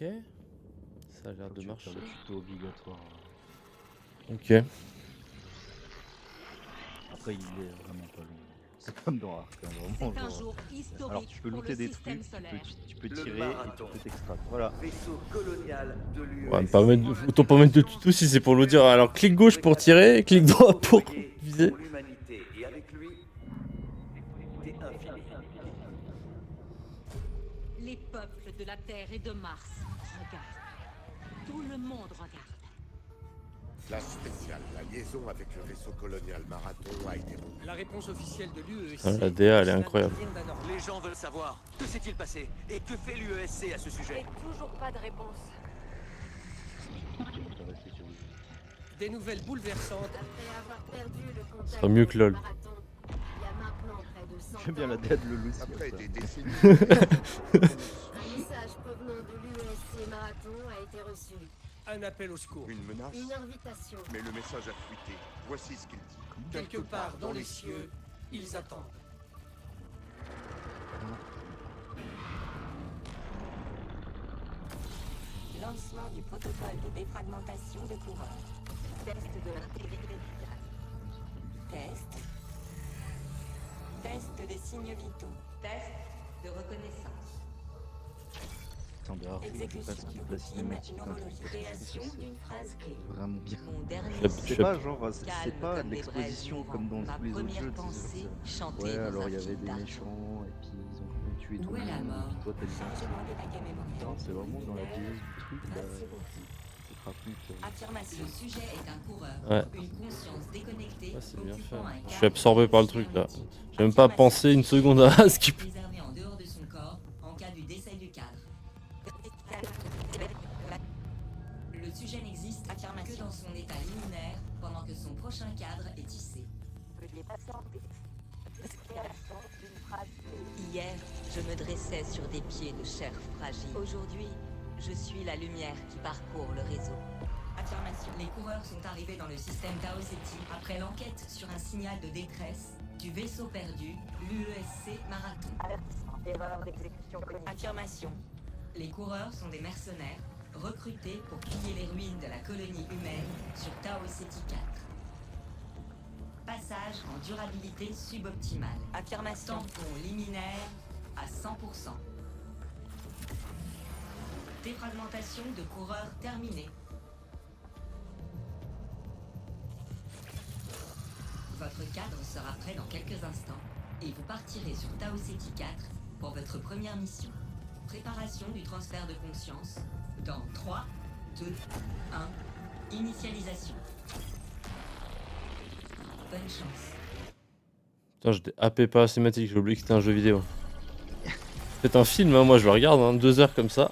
Ok. Ça a l'air de Tu vas marcher. faire le tuto obligatoire. Ok. Après, il est vraiment pas long. C'est comme dans Ark, hein, vraiment. C'est un Genre... jour Alors, historique tu peux pour le looter des système trucs, solaire. tu peux Le tirer et marathon. tu peux t'extraire. Voilà. Vaisseau colonial de l'UESC. Ouais, autant pas mettre de tuto si c'est pour nous dire. Alors clic gauche pour tirer, clic droit pour viser. Pour l'humanité et avec lui, t'es infini. Les peuples de la Terre et de Mars regardent. Tout le monde regarde. Flash spécial, la liaison avec le vaisseau colonial Marathon a été rompue. La réponse officielle de l'UESC. Putain, la DA, elle est incroyable. Les gens veulent savoir, que s'est-il passé et que fait l'UESC à ce sujet? Et toujours pas de réponse. Des nouvelles bouleversantes. Après avoir perdu le contact Ce sera mieux que LOL. avec le marathon, il y a maintenant près de 100 J'aime bien la ans, dead le Lucie. Après des décennies, un message provenant de l'UESC Marathon a été reçu. Un appel au secours. une menace, Une invitation. mais le message a fuité. Voici ce qu'il dit. Quelque part dans les cieux, ils attendent. Lancement du protocole de défragmentation de courant. Test de l'intégrité. Test. Test des signes vitaux. Test de reconnaissance. Attendez, alors, je sais pas Exécution ce qui de la cinématique. nomologie. Création d'une phrase clé. Vraiment bien. Mon dernier Je- C'est je- pas genre, c'est calme pas comme de des braises l'exposition mouvants. comme dans Ma tous les autres première jeux. pensée, chantée Ouais, dans alors un il y avait film des d'argent. méchants et puis ils ont tué tout Où le est la monde. mort? Et puis toi t'as dit Chargement des paquets mémoriels. non, c'est vraiment dans la genèse du truc. Bah, Merci beaucoup. tu te racontes. Affirmation. Le sujet est un coureur. Ouais. Une conscience déconnectée. Ouais, c'est bien fait. occupant un Je suis cadre absorbé par le truc là. géométrique. J'ai même pas pensé une seconde à skip. Réservé en dehors de son corps en cas du décès du cadre. Le sujet n'existe que dans son état liminaire pendant que son prochain cadre est tissé. Veuillez patienter. Création d'une phrase clé. Hier, je me dressais sur des pieds de chair fragile. Aujourd'hui, je suis la lumière qui parcourt le réseau. Affirmation. Les coureurs sont arrivés dans le système Tau Ceti après l'enquête sur un signal de détresse du vaisseau perdu, l'UESC Marathon. Avertissement. Erreur d'exécution cognitive. Affirmation. Les coureurs sont des mercenaires recrutés pour piller les ruines de la colonie humaine sur Tau Ceti 4. Passage en durabilité suboptimale. Affirmation. Tampon liminaire à 100%. Défragmentation de coureurs terminée. Votre cadre sera prêt dans quelques instants et vous partirez sur Tau Ceti 4 pour votre première mission. Préparation du transfert de conscience dans 3, 2, 1. Initialisation. Bonne chance. Putain, j'étais happé par la cinématique, j'ai oublié que c'était un jeu vidéo. C'est un film, hein, moi je le regarde, hein, 2 heures comme ça.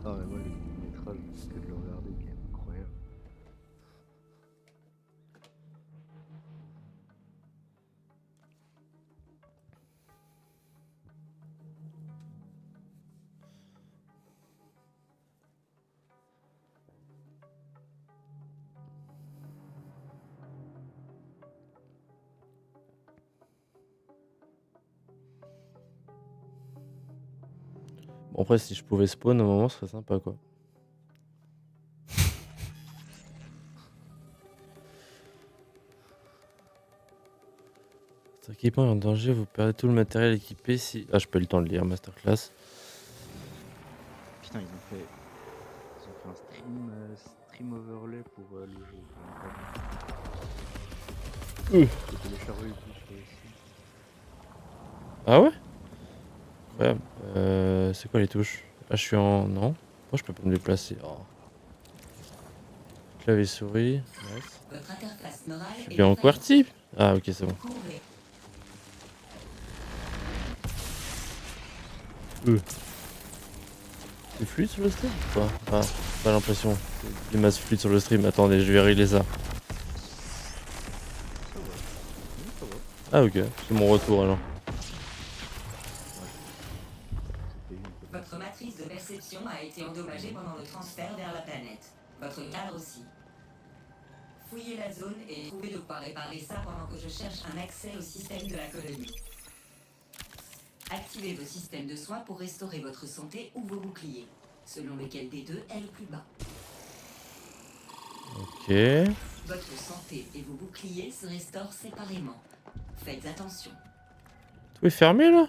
Ah mais moi le métrage, que de le regarder, il est incroyable. Bon, après, si je pouvais spawn à un moment, ce serait sympa quoi. Votre équipement est en danger, vous perdez tout le matériel équipé si. Ah, je peux le temps de lire, masterclass. Putain, ils ont fait un stream overlay pour le jeu. J'ai téléchargé et tout, je fais aussi. Ah ouais? Ouais, c'est quoi les touches? Ah, je suis en. Non? Moi, je peux pas me déplacer. Oh. Clavier souris. Nice. Votre interface neurale Je suis est bien en défaillante. QWERTY? Ah, ok, c'est bon. Courez. C'est fluide sur le stream ou pas? Ah, pas l'impression. Des masses fluides sur le stream. Attendez, je vais régler ça. Ça va. Ah, ok, c'est mon retour alors. Votre matrice de perception a été endommagée pendant le transfert vers la planète. Votre cadre aussi. Fouillez la zone et trouvez de quoi réparer ça pendant que je cherche un accès au système de la colonie. Activez vos systèmes de soins pour restaurer votre santé ou vos boucliers, selon lequel des deux est le plus bas. Ok. Votre santé et vos boucliers se restaurent séparément. Faites attention. Tout est fermé là?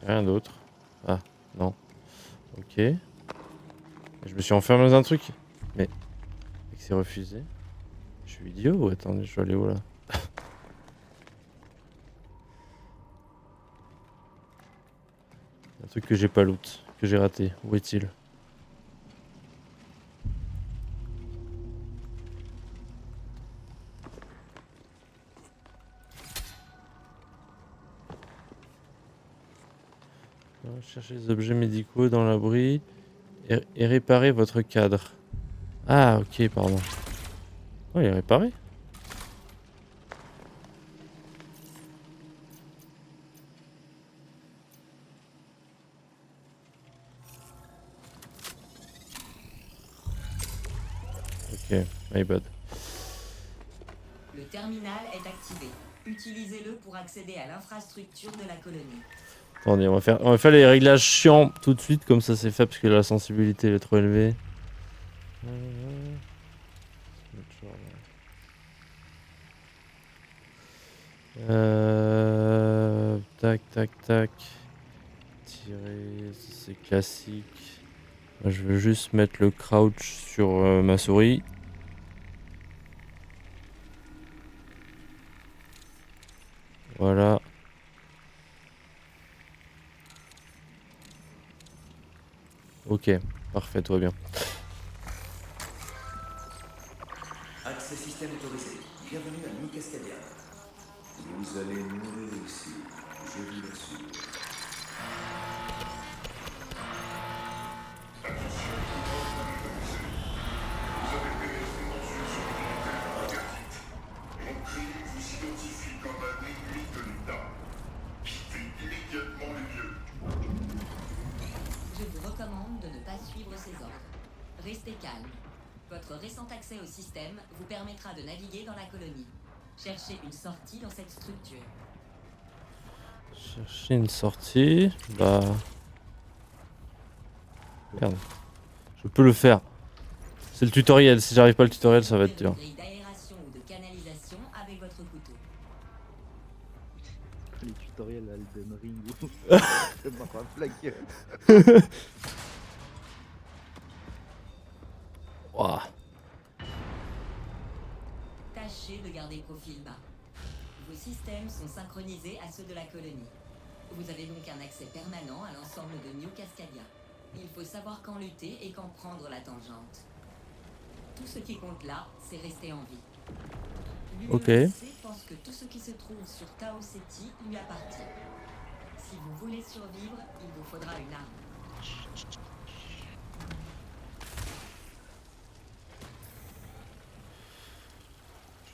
Rien d'autre. Ah, non. Ok. Je me suis enfermé dans un truc. Mais. C'est refusé. Je suis idiot ou attendez, je vais aller où là? Un truc que j'ai pas loot, que j'ai raté. Où est-il? Cherchez les objets médicaux dans l'abri et réparez votre cadre. Ah, ok, pardon. Oh, il est réparé. Ok, my bad. Le terminal est activé. Utilisez-le pour accéder à l'infrastructure de la colonie. Attendez, on va faire les réglages chiants tout de suite, comme ça c'est fait, parce que la sensibilité elle est trop élevée. Tac, tac, tac. Tirer, c'est classique. Moi, je veux juste mettre le crouch sur ma souris. Voilà. Ok, parfait, tout va bien. Accès système autorisé. Bienvenue à New Cascadia. Vous allez mourir ici, je vous l'assure. Vous avez pénétré dans une zone militaire interdite. Mon crime vous identifie comme un ennemi de l'État. Quittez immédiatement les lieux. Je vous recommande de ne pas suivre ces ordres. Restez calme. Votre récent accès au système vous permettra de naviguer dans la colonie. Cherchez une sortie dans cette structure. Chercher une sortie. Bah. Merde. Je peux le faire. C'est le tutoriel. Si j'arrive pas le tutoriel, ça va être dur. Une grille d'aération ou de canalisation avec votre couteau. Les tutoriels à Elden Ring. Je m'en flaque. Ouah. Tâchez de garder le profil bas. Vos systèmes sont synchronisés à ceux de la colonie. Vous avez donc un accès permanent à l'ensemble de New Cascadia. Il faut savoir quand lutter et quand prendre la tangente. Tout ce qui compte là, c'est rester en vie. Ok. L'UESC pense que tout ce qui se trouve sur Tao Ceti lui appartient. Si vous voulez survivre, il vous faudra une arme.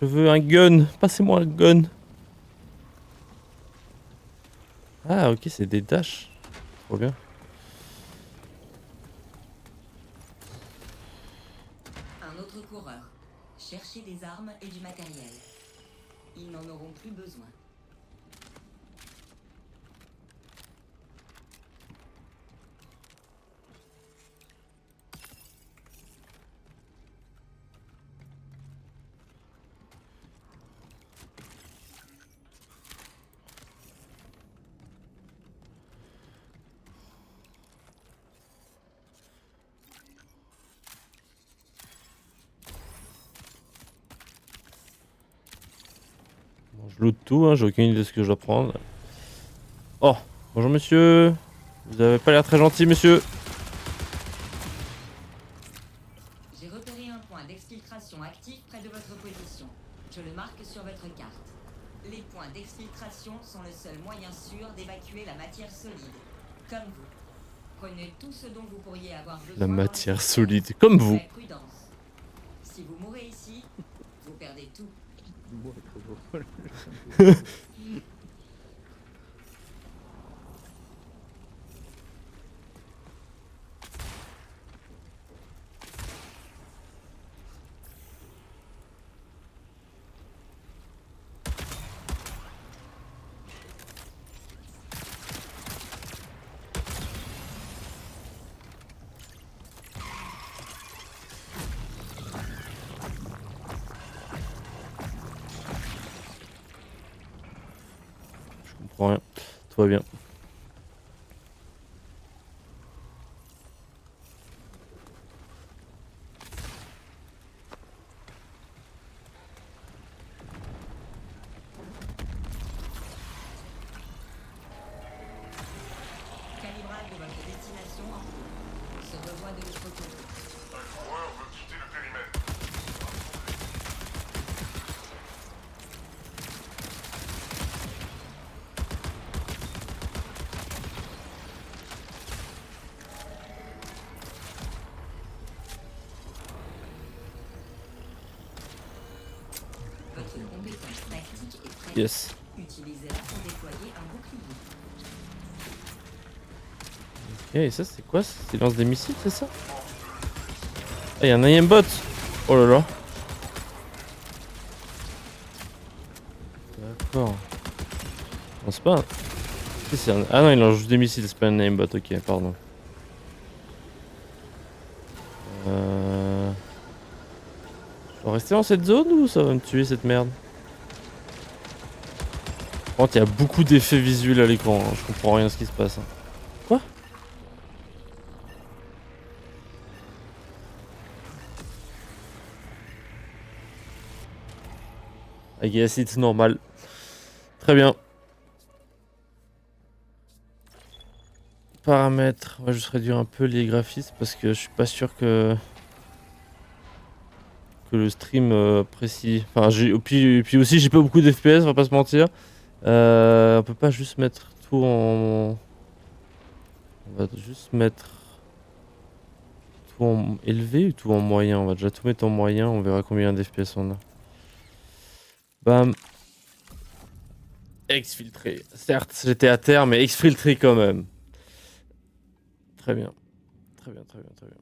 Je veux un gun. Passez-moi un gun. Ah, ok, c'est des dashs. Trop bien. Un autre coureur. Cherchez des armes et du matériel. Ils n'en auront plus besoin. Bon, je loot tout, hein, j'ai aucune idée de ce que je dois prendre. Oh, bonjour monsieur. Vous avez pas l'air très gentil, monsieur. J'ai repéré un point d'exfiltration actif près de votre position. Je le marque sur votre carte. Les points d'exfiltration sont le seul moyen sûr d'évacuer la matière solide. Comme vous. Prenez tout ce dont vous pourriez avoir besoin. La dans le matière système. solide, comme vous. Faites prudence. Si vous mourrez ici, vous perdez tout. Moi, trop drôle. comprends rien. Tout va bien. Calibrage de votre destination en cours. On se revoit de l'autre côté. Un coureur veut quitter le périmètre. Votre compétence tactique est prête. Yes. Utilisez-la pour déployer un bouclier. Ok, et ça c'est quoi? C'est lance des missiles, c'est ça? Ah, y'a un aimbot! Oh là là! D'accord. Non, c'est pas un... Si, c'est un... Ah non, il lance juste des missiles, c'est pas un aimbot, ok, pardon. Je dois rester dans cette zone ou ça va me tuer cette merde? Par contre, il y a beaucoup d'effets visuels à l'écran, hein. Je comprends rien à ce qui se passe. Hein. Quoi? I guess it's normal. Très bien. Paramètres. On va juste réduire un peu les graphismes parce que je suis pas sûr que le stream apprécie. Enfin, puis aussi, j'ai pas beaucoup d'FPS, on va pas se mentir. On peut pas juste mettre tout en... On va juste mettre tout en élevé ou tout en moyen. On va déjà tout mettre en moyen, on verra combien d'FPS on a. Bam. Exfiltré. Certes, j'étais à terre, mais exfiltré quand même. Très bien. Très bien, très bien, très bien.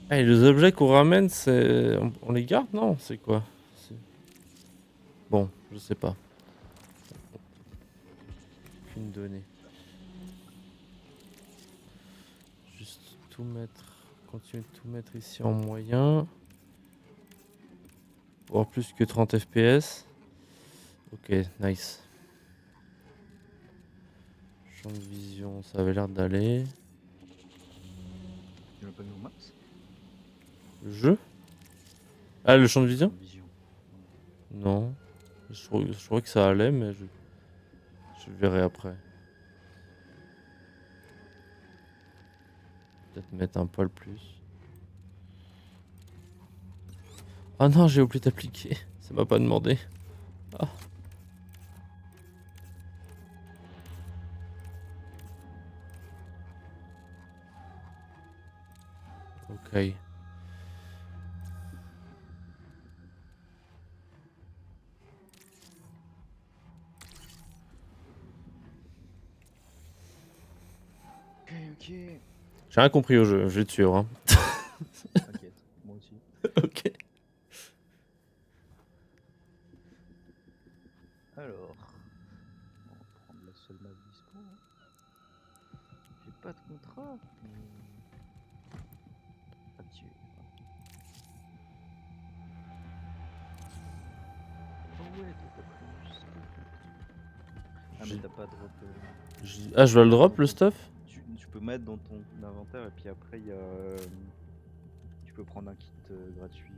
Ah, et les objets qu'on ramène, c'est... On les garde, non? C'est quoi? Bon, je sais pas. Aucune donnée. Juste tout mettre... Continuer de tout mettre ici en moyen. Pour avoir plus que 30 FPS. Ok, nice. Champ de vision, ça avait l'air d'aller. Tu l'as pas mis au max? Le jeu? Ah, le champ de vision? Vision. Non. Je trouvais que ça allait, mais je verrai après. Peut-être mettre un poil plus. Ah non, j'ai oublié d'appliquer. Ça m'a pas demandé. Ah. Ok. Ok. J'ai rien compris au jeu, je vais te suivre. Hein. T'inquiète, moi aussi. Ok. Alors, on va prendre la seule map dispo. Hein. J'ai pas de contrat. Adieu. Oh ouais, t'as pas pris juste. Ah mais t'as pas de drop. Ah, je dois le drop, le stuff? Tu peux mettre dans ton inventaire et puis après il y a. Tu peux prendre un kit gratuit.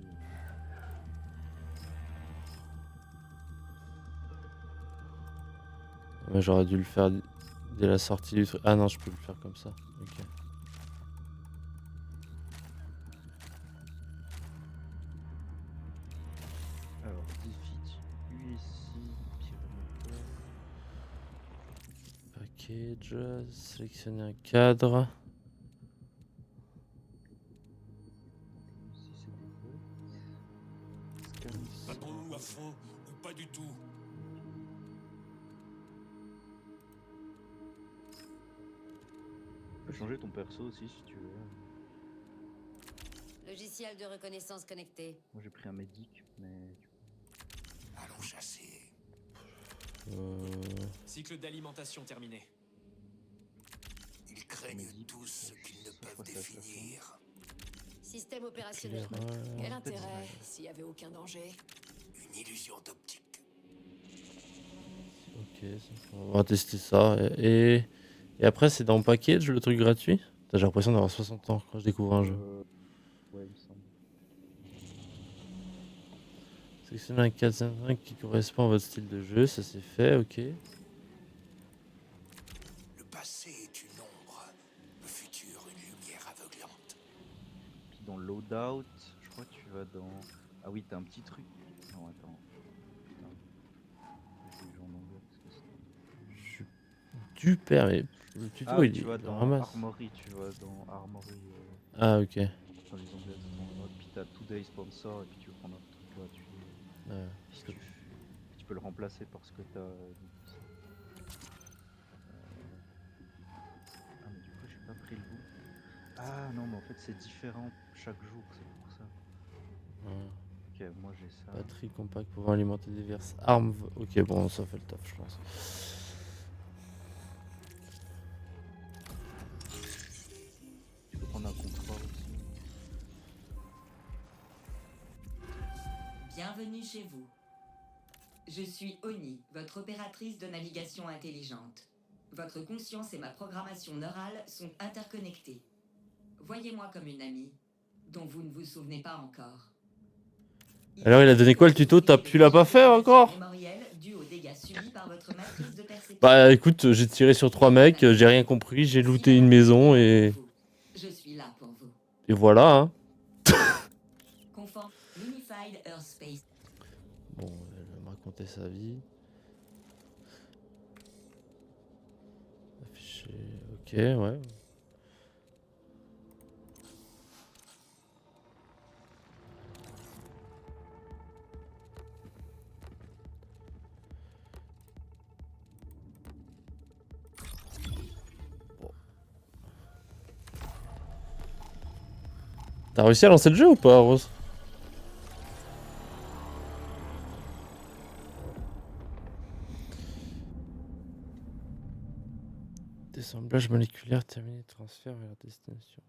Ouais, j'aurais dû le faire dès la sortie du truc. Ah non, je peux le faire comme ça. Ok. Alors, defeat, USC, pyramide. Package, sélectionner un cadre. Si c'est des votes. Scan. Battons-nous à fond ou pas du tout. Tu peux changer ton perso aussi si tu veux. Logiciel de reconnaissance connecté. Moi j'ai pris un médic, mais. Allons chasser. Cycle d'alimentation terminé. Il crée craignent tous ce qu'ils ne peuvent définir. Système opérationnel. Quel intérêt s'il n'y avait aucun danger? Une illusion d'optique. Ok, on va tester ça. Et après, c'est dans le package le truc gratuit? Putain, j'ai l'impression d'avoir 60 ans quand je découvre un jeu. Ouais, il me semble. Sélectionnez un 4-5 qui correspond à votre style de jeu, ça c'est fait, ok. Le passé est une ombre, le futur une lumière aveuglante. Puis dans Loadout, je crois que tu vas dans... Ah oui, t'as un petit truc. Non, attends. Putain. Je vais jouer en anglais parce que c'est... Je suis du père, mais le tuto Ah, il tu est vas il dans ramasse. Armory, tu vas dans Armory. Ah ok. Dans les onglets, en mode, puis t'as Today Sponsor et puis tu veux prendre un truc gratuit. Ouais. Si tu peux le remplacer par ce que t'as. Ah mais du coup j'ai pas pris le bout. Ah non mais en fait c'est différent chaque jour, c'est pour ça. Ouais. Ok, moi j'ai ça. Batterie compacte pouvant alimenter diverses armes. Ok, bon, ça fait le taf, je pense. Tu peux prendre un contrat aussi. Bienvenue chez vous. Je suis Oni, votre opératrice de navigation intelligente. Votre conscience et ma programmation neurale sont interconnectées. Voyez-moi comme une amie, dont vous ne vous souvenez pas encore. Alors, il a donné quoi le tuto? Tu l'as pas fait encore? Bah écoute, j'ai tiré sur 3 mecs, j'ai rien compris, j'ai looté une maison et... Je suis là pour vous. Et voilà, hein. Conforme Unified Earth Space. Bon, elle va me raconter sa vie. Afficher, ok, ouais. T'as réussi à lancer le jeu ou pas, Rose? Assemblage moléculaire terminé, transfert vers la destination.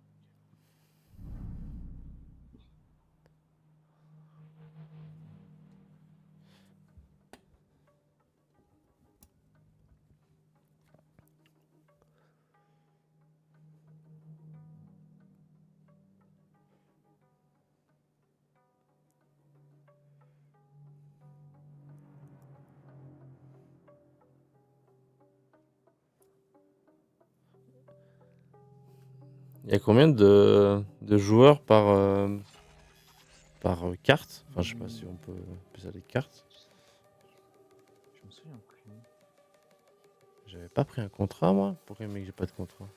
Il y a combien de joueurs par carte? Enfin, je sais pas si on peut appeler ça des cartes. Je me souviens plus. J'avais pas pris un contrat, moi? Pourquoi mec j'ai pas de contrat?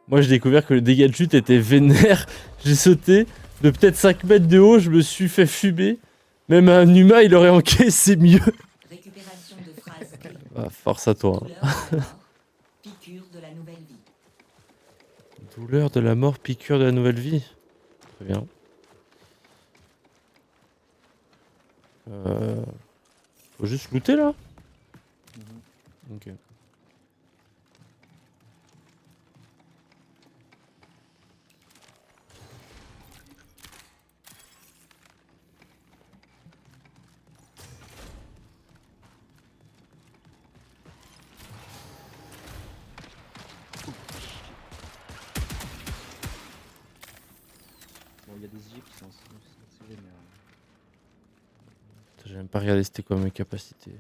Moi j'ai découvert que le dégât de chute était vénère. J'ai sauté de peut-être 5 mètres de haut, je me suis fait fumer. Même un humain il aurait encaissé mieux. Récupération de phrases clés. Bah, force à toi. Piqûre de la nouvelle vie. Douleur de la mort, piqûre de la nouvelle vie. Très bien. Faut juste looter là? Ok. Bon, il y a des IG qui sont assez vénères. J'ai même pas regardé c'était quoi mes capacités.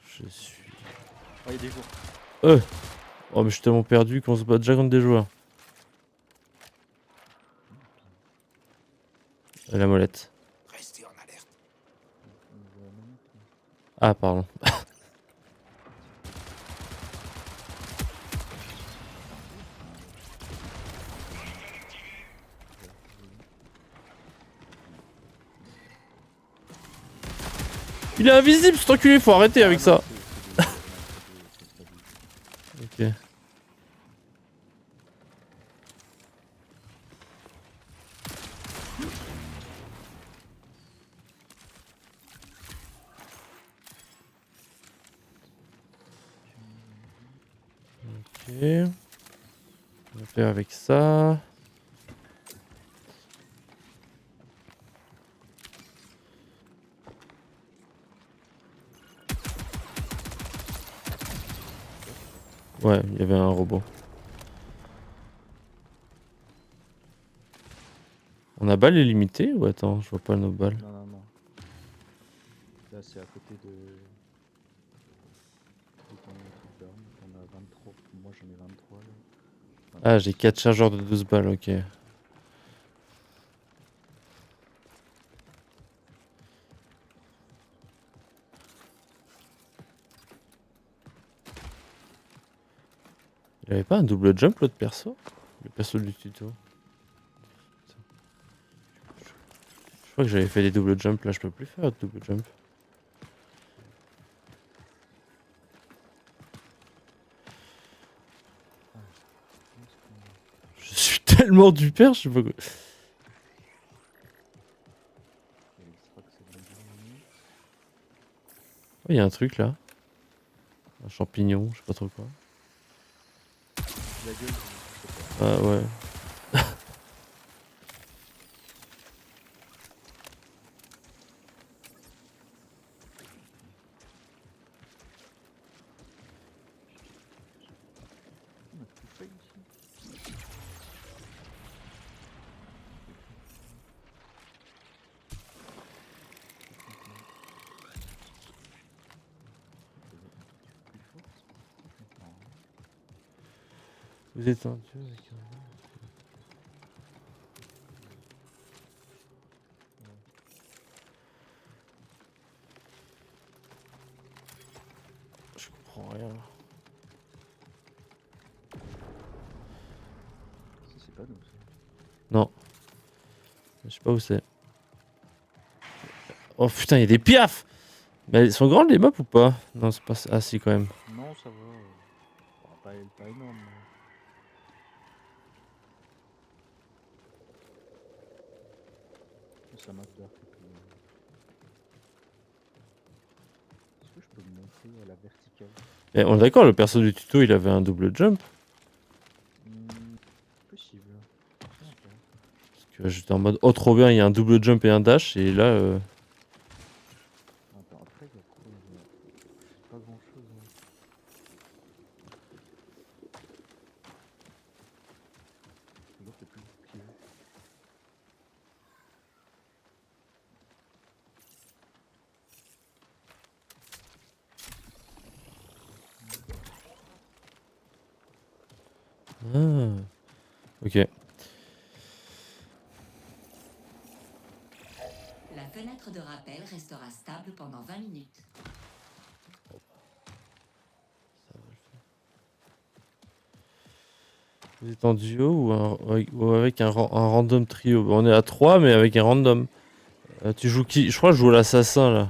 Je suis... Oh, il y a des joueurs. Oh mais je suis tellement perdu qu'on se bat déjà contre des joueurs. La molette. Restez en alerte. Ah pardon. Il est invisible cet enculé, faut arrêter avec ça. Ok. On va faire avec ça. Ouais, il y avait un robot. On a balles illimitées ou attends, je vois pas nos balles. Non, non, non. Là, c'est à côté de ton truc d'armes. On a 23. Moi, j'en ai 23 là. Ah, j'ai 4 chargeurs de 12 balles, ok. Il avait pas un double jump l'autre perso? Le perso du tuto. Je crois que j'avais fait des double jumps, là je peux plus faire de double jump. Je suis tellement du père, je sais pas quoi. Oh, il y a un truc là. Un champignon, je sais pas trop quoi. La gueule, Ah ouais. on a tout fait ici. Vous êtes un dieu avec un... Je comprends rien. Ça, c'est pas nous, ça. Non. Je sais pas où c'est. Oh putain, il y a des piafs! Mais elles sont grandes les mobs ou pas? Non, c'est pas... Ah si quand même. Non, ça va. Bon, pas énorme. Mais... Ça m'a peur. Est-ce que je peux me monter à la verticale? Eh, on est d'accord, le perso du tuto il avait un double jump? Possible. Parce que j'étais en mode oh trop bien, il y a un double jump et un dash et là Attends, après il y a quoi? Il y a pas grand chose. Hein. L'autre est plus pied. Ah. Ok. La fenêtre de rappel restera stable pendant 20 minutes. Vous êtes en duo ou avec un random trio? On est à 3 mais avec un random. Tu joues qui? Je crois que je joue l'assassin là.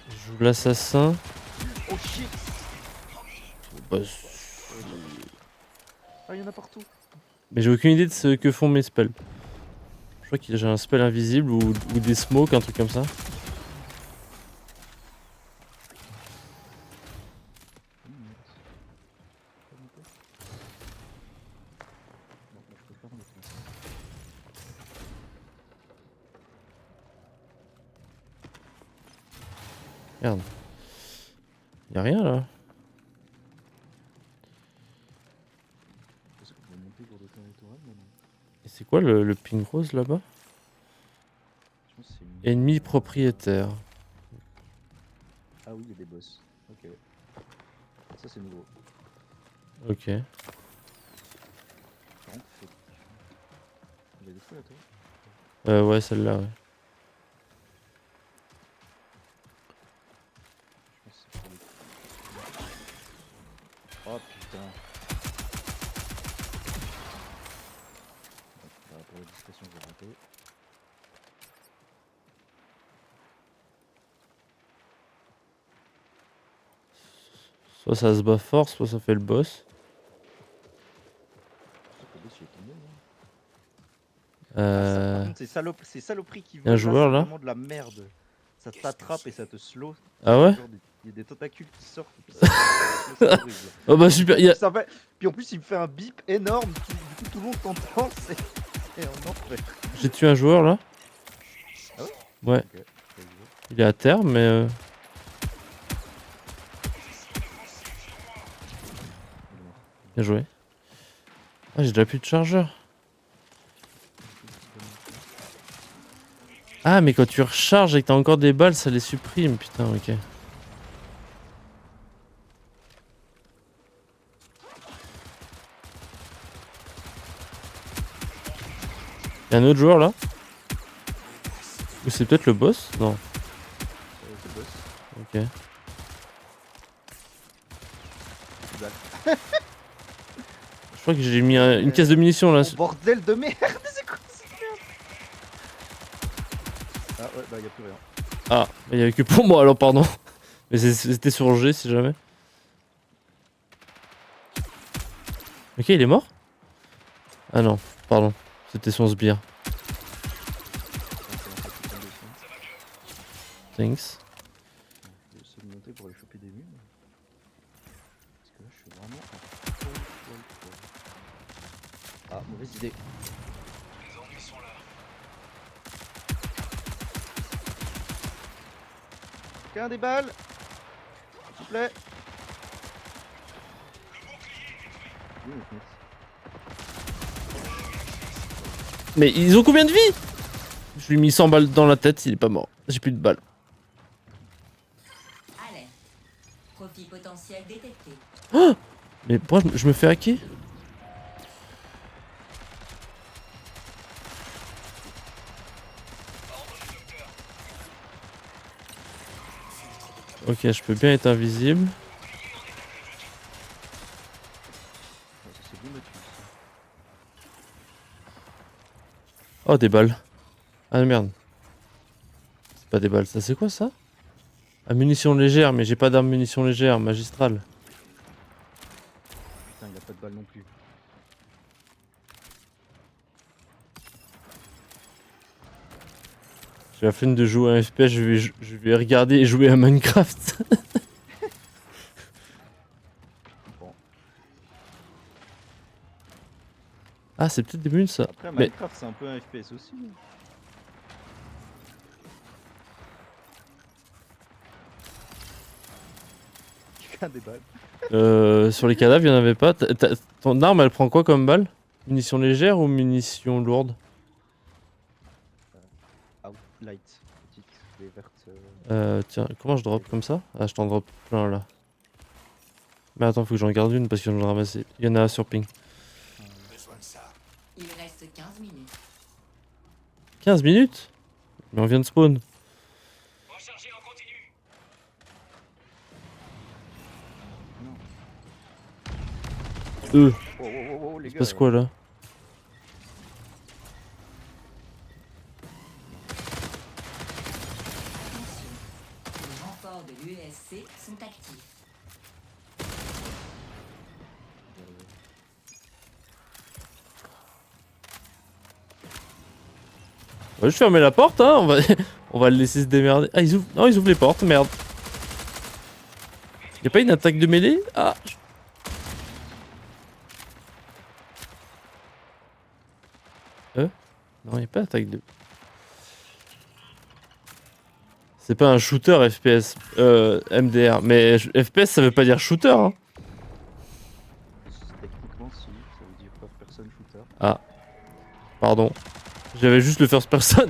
Je joue l'assassin. Oh shit! Bah, ah, il y en a partout! mais j'ai aucune idée de ce que font mes spells. Je crois que j'ai un spell invisible ou des smokes, un truc comme ça. Merde. Y'a rien là. Et c'est quoi le ping rose là-bas? Ennemi propriétaire. Ah oui, il y a des boss. Ok. Ça c'est nouveau. Ok. Par contre, il y a des feux là toi? Ouais, celle-là, ouais. Je pense que c'est pour les... Oh putain. Pour la discrétion, j'ai raté. Soit ça se bat fort, soit ça fait le boss. Par contre, ces saloperies qui y a un volent joueur, là, là c'est vraiment de la merde. Ça t'attrape et ça te slow. Ah ouais? Il y a des tentacules qui sortent. Et puis ça c'est horrible. Oh bah super, il y a... Ça fait... Puis en plus, il me fait un bip énorme. Du coup, tout le monde t'entend. C'est un enfer. J'ai tué un joueur là. Ah ouais? Ouais. Ok. Il est à terre, mais... Bien joué. Ah, j'ai déjà plus de chargeur. Ah, mais quand tu recharges et que t'as encore des balles, ça les supprime. Putain, ok. Y'a un autre joueur là? Ou c'est peut-être le boss? Non. C'est le boss. Ok. Je crois que j'ai mis une caisse de munitions là. Oh, bordel de merde. C'est quoi cette merde? Ah ouais, bah y'a plus rien. Ah, il y avait que pour moi alors, pardon. Mais c'était sur G si jamais. Ok, il est mort? Ah non, pardon. C'était son sbire. Thanks. Je vais essayer de monter pour aller choper des mules. Parce que là, je suis vraiment à poil. Ah, mauvaise idée. Les ennemis sont là. Quelqu'un a des balles? S'il vous plaît. Merci. Mais ils ont combien de vie? Je lui ai mis 100 balles dans la tête, il est pas mort. J'ai plus de balles. Alerte. Profit potentiel détecté. Oh, mais pourquoi je me fais hacker? Ok, je peux bien être invisible. C'est bien battu. Oh, des balles. Ah merde. C'est pas des balles, ça c'est quoi ça? Ah, munitions légères, mais j'ai pas d'arme munitions légères, magistrale. Putain, il a pas de balles non plus. J'ai la flemme de jouer à un FPS, je vais regarder et jouer à Minecraft. Bon. Ah, c'est peut-être des mules ça. Après, Mais Minecraft, c'est un peu un FPS aussi. Quelqu'un a des balles. sur les cadavres, il y en avait pas. Ton arme, elle prend quoi comme balle? Munitions légères ou munitions lourdes? Outlight, petite, les vertes. Tiens, comment je drop comme ça? Ah, je t'en drop plein là. Mais attends, faut que j'en garde une parce que j'en ai ramassé. Il y en a sur ping. Besoin de ça. Il reste 15 minutes. 15 minutes? Mais on vient de spawn. Rechargez en continu. Oh, oh, oh, oh, les Il se gars. passe quoi là? Attention. Les renforts de l'UESC sont actifs. On va juste fermer la porte, hein. On va le laisser se démerder. Ah, ils ouvrent. Non, ils ouvrent les portes, merde. Y'a pas une attaque de mêlée? Ah. Non, y'a pas d'attaque de... C'est pas un shooter FPS, MDR, mais FPS ça veut pas dire shooter, hein. Techniquement, si, ça veut dire first person shooter. Ah, pardon. J'avais juste le first person.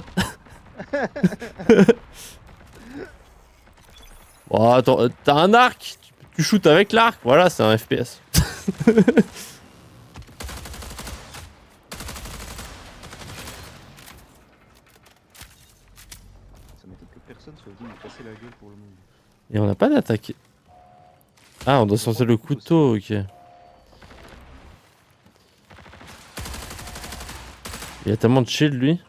Bon, attends, t'as un arc, tu shootes avec l'arc, voilà, c'est un FPS. Ça m'étonne que personne soit venu me casser la gueule pour le moment. Et on n'a pas d'attaque. Ah, on doit sortir le couteau, ok. Il y a tellement de shield lui.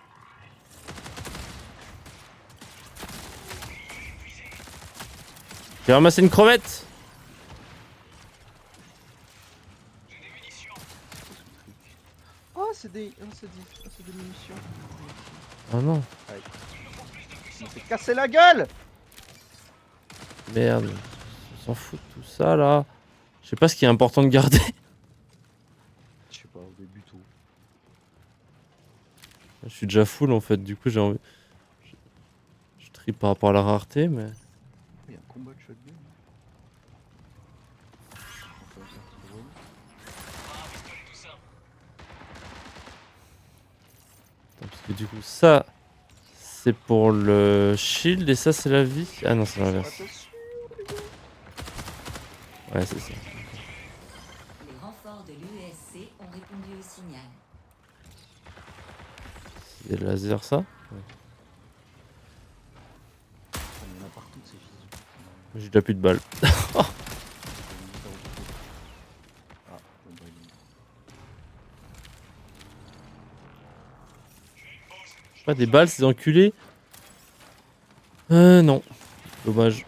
J'ai ramassé une crevette. Oh, c'est des munitions. Oh non. Ouais. Je me fais casser la gueule. Merde. On s'en fout de tout ça là. Je sais pas ce qui est important de garder. Je sais pas, au début tout. Je suis déjà full en fait, du coup j'ai envie. Je trie par rapport à la rareté, mais. Il y a un combat de shotgun. Attends, parce que du coup, ça c'est pour le shield et ça c'est la vie. Ah non, c'est l'inverse. Ouais, c'est ça. Les renforts de l'UESC ont répondu au signal. C'est des lasers, ça? Ouais. Il y en a partout de ces fils. J'ai déjà plus de balles. Ah, bon, bah, Pas des balles, ces enculés? Non. Dommage.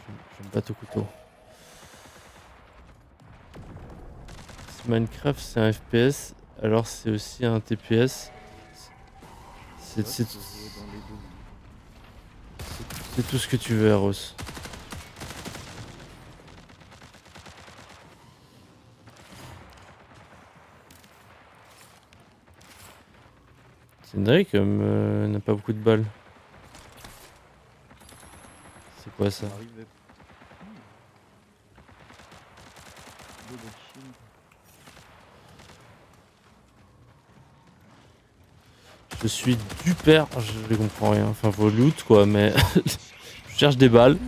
Je me batte au couteau. Si Minecraft c'est un FPS, alors c'est aussi un TPS. C'est tout ce que tu veux, Eros. C'est une dingue comme n'a pas beaucoup de balles. C'est quoi ça? Je suis du père, je comprends rien. Enfin, faut loot quoi, mais je cherche des balles.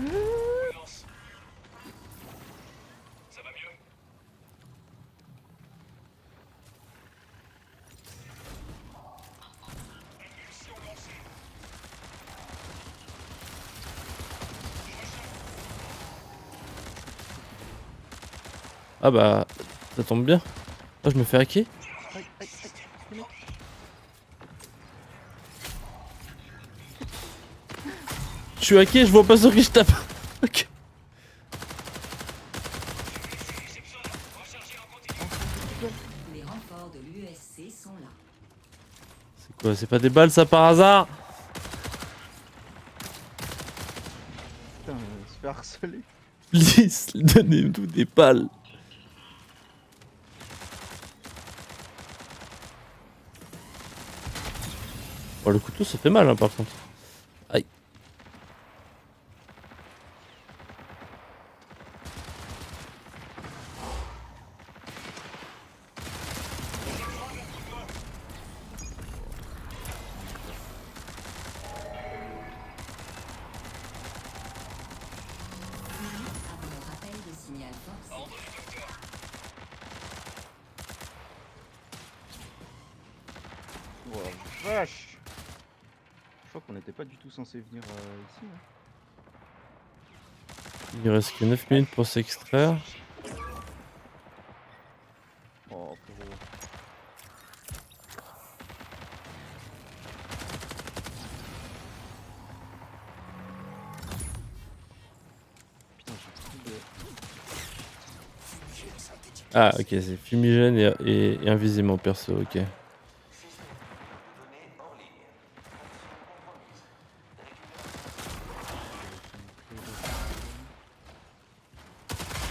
Ah bah, ça tombe bien. Oh, je me fais hacker. Je suis hacké, je vois pas sur qui je tape. Ok. Les renforts de l'UESC sont là. C'est quoi? C'est pas des balles ça par hasard? Putain, se fait harceler. Please, donnez-nous des balles. Oh, le couteau ça fait mal hein, par contre. Aïe. Avant le rappel de signal forcé. Oh la vache. Je crois qu'on n'était pas du tout censé venir ici. Hein. Il reste que 9 minutes pour s'extraire. Oh frérot. Putain, j'ai trop de... Ah ok, c'est fumigène et invisible en perso, ok.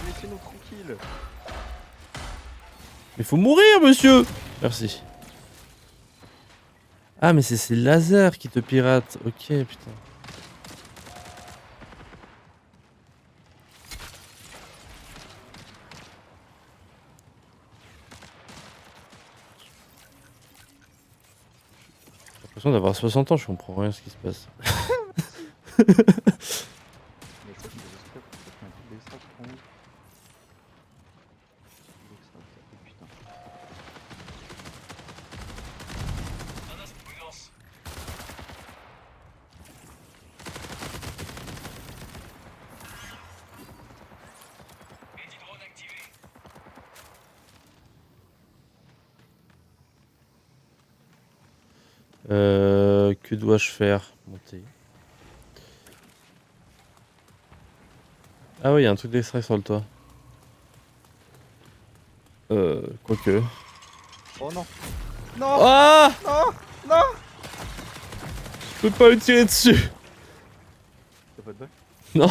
Laissez-nous tranquilles. Mais faut mourir monsieur. Merci. Ah mais c'est ces lasers qui te piratent. Ok putain. J'ai l'impression d'avoir 60 ans, je comprends rien à ce qui se passe. Mais ça, j'espère que ça fait un coup d'extract en haut. Oh, putain. Que dois-je faire? Monter. Ah oui, il y a un truc d'extrait sur le toit. Quoique. Oh non. Non. Ah! Non. Non. Je peux pas lui tirer dessus. T'as pas de balle? Non.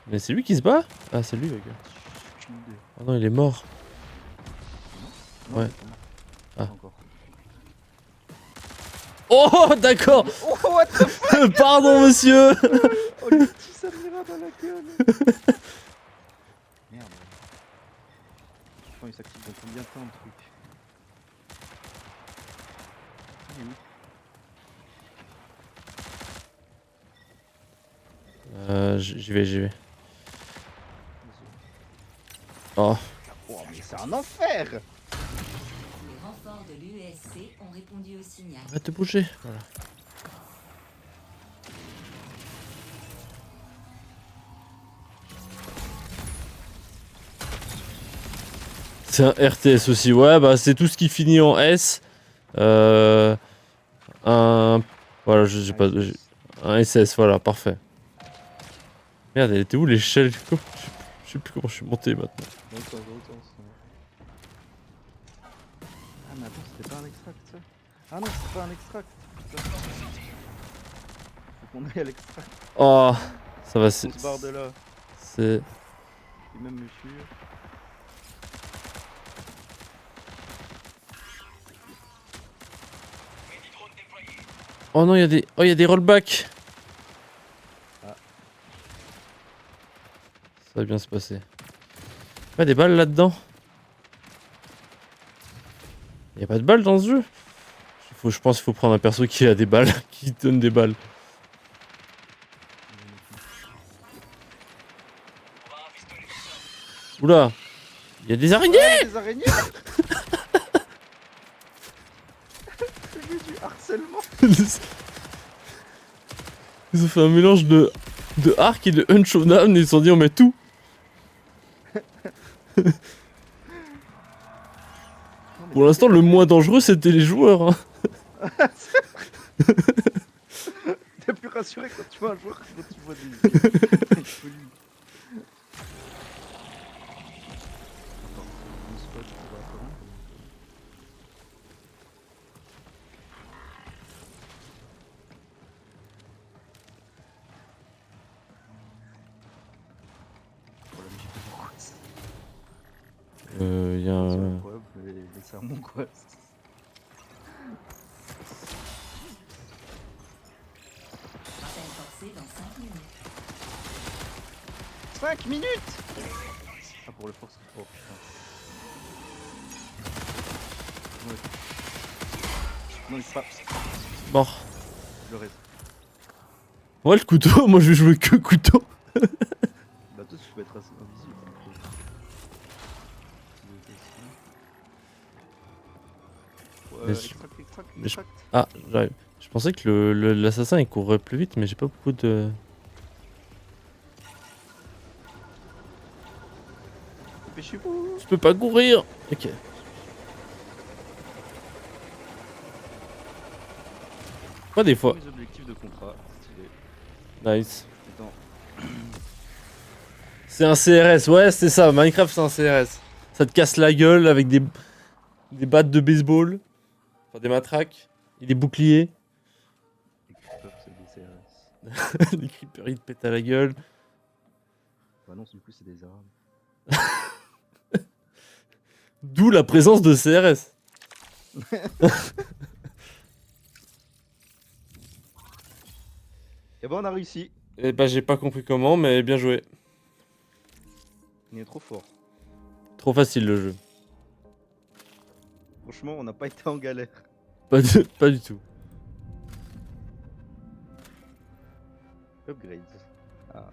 Mais c'est lui qui se bat? Ah, c'est lui, le gars. Aucune idée. Oh non, il est mort. Non, Ouais. pas Ah. encore. Oh, d'accord. Oh, what the fuck? Pardon, monsieur. Oh, le petit Samira dans la gueule. Merde. Franchement, il s'active dans combien de temps le truc? Il est où? J'y vais. Oh. Oh, mais c'est un enfer! Les renforts de l'UESC ont répondu au signal. Arrête de bouger. Voilà. C'est un RTS aussi. Ouais, bah c'est tout ce qui finit en S. Un. Voilà, je sais pas. Un SS, voilà, parfait. Merde, elle était où l'échelle? Je sais plus comment je suis monté maintenant. Attends. Ah, mais attends, c'était pas un extract ça? Ah non, c'est pas un extract. Putain. Faut qu'on aille à l'extract. Oh, ça va, On c'est. se barre de là. C'est. Et même me fuir. Oh non, il y a des rollbacks. Ah. Ça va bien se passer. Pas des balles là-dedans. Il y a pas de balles dans ce jeu. Je pense qu'il faut prendre un perso qui a des balles, qui donne des balles. Oula, il y a des araignées. Ouais, des araignées. C'est du harcèlement. Ils ont fait un mélange de arc et de hunchonam et ils se sont dit on met tout. Pour l'instant, le moins dangereux c'était les joueurs. Hein. T'es plus rassuré quand tu vois un joueur que quand tu vois des folies. Attends, on spot pour attendre. Voilà, mais j'ai pas d'angoisse. Il y a C'est un... incroyable, mais c'est un angoisse. Rappel forcé dans 5 minutes. 5 minutes. Ah, pour le force. Oh putain. Ouais. Non, il se passe. Mort. Le reste. Ouais, le couteau, moi je vais jouer que couteau. Bah, toi, tu peux être assez invisible. Mais je- Extract. mais Ah, j'arrive. Je pensais que l'assassin il courrait plus vite, mais j'ai pas beaucoup de. Dépêchez-vous. Je peux pas courir. Ok. Pas des fois. Les objectifs de contrat, stylé. Nice. Attends. C'est un CRS, ouais, c'est ça. Minecraft, c'est un CRS. Ça te casse la gueule avec des battes de baseball, enfin des matraques et des boucliers. Les creepers, c'est des CRS. Les creepers, ils te pètent à la gueule. Bah non, du coup, c'est des arabes. D'où la présence de CRS. Et bah, on a réussi. Eh bah, j'ai pas compris comment, mais bien joué. On est trop fort. Trop facile le jeu. Franchement, on n'a pas été en galère. Pas du tout. Upgrade. Ah,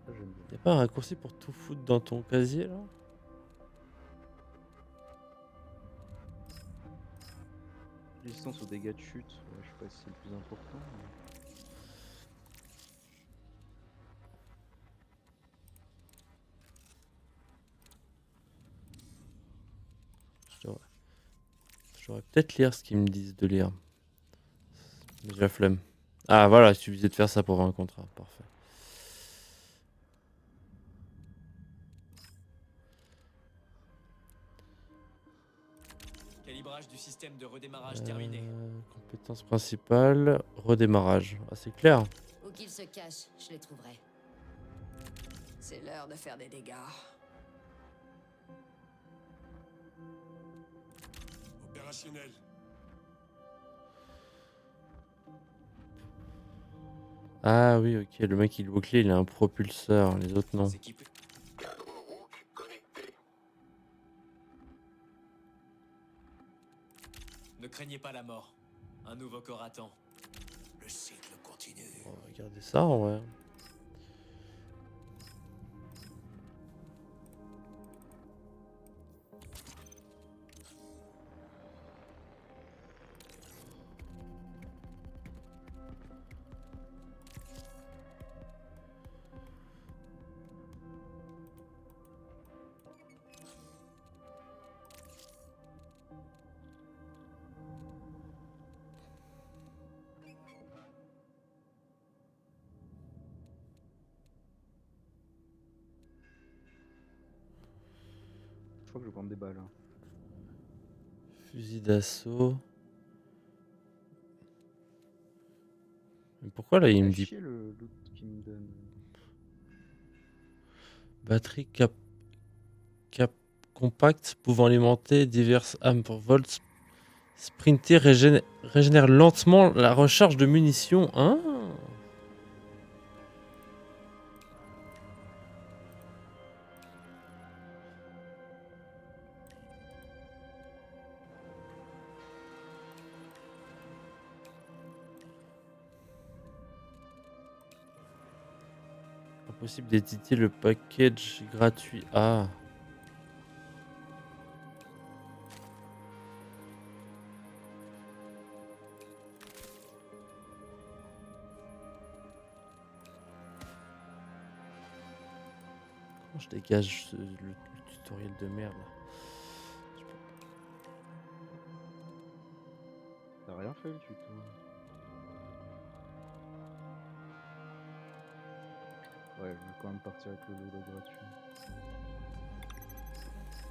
ça, j'aime bien. Y'a pas un raccourci pour tout foutre dans ton casier là? Résistance aux dégâts de chute. Ouais, je sais pas si c'est le plus important. Mais... devrais peut-être lire ce qu'ils me disent de lire. Mais j'ai la flemme. Ah voilà, il suffisait de faire ça pour avoir un contrat. Parfait. Calibrage du système de redémarrage terminé. Compétence principale, redémarrage. Ah, c'est clair. Où qu'ils se cachent, je les trouverai. C'est l'heure de faire des dégâts. Opérationnel. Ah oui, ok, le mec il est bouclé, il a un propulseur, les autres non. Cadre Rook connecté. Ne craignez pas la mort. Un nouveau corps attend. Le cycle continue. On va regarder ça en vrai. Je crois que je vais prendre des balles. Hein. Fusil d'assaut. Mais pourquoi là il me dit Chier le loot qu'il me donne. batterie cap compact pouvant alimenter diverses armes pour volt. Sprinter régénère lentement la recharge de munitions. Hein? Impossible d'éditer le package gratuit. Ah. Comment je dégage le tutoriel de merde là. T'as rien fait le tuto. Ouais, je vais quand même partir avec le lot gratuit.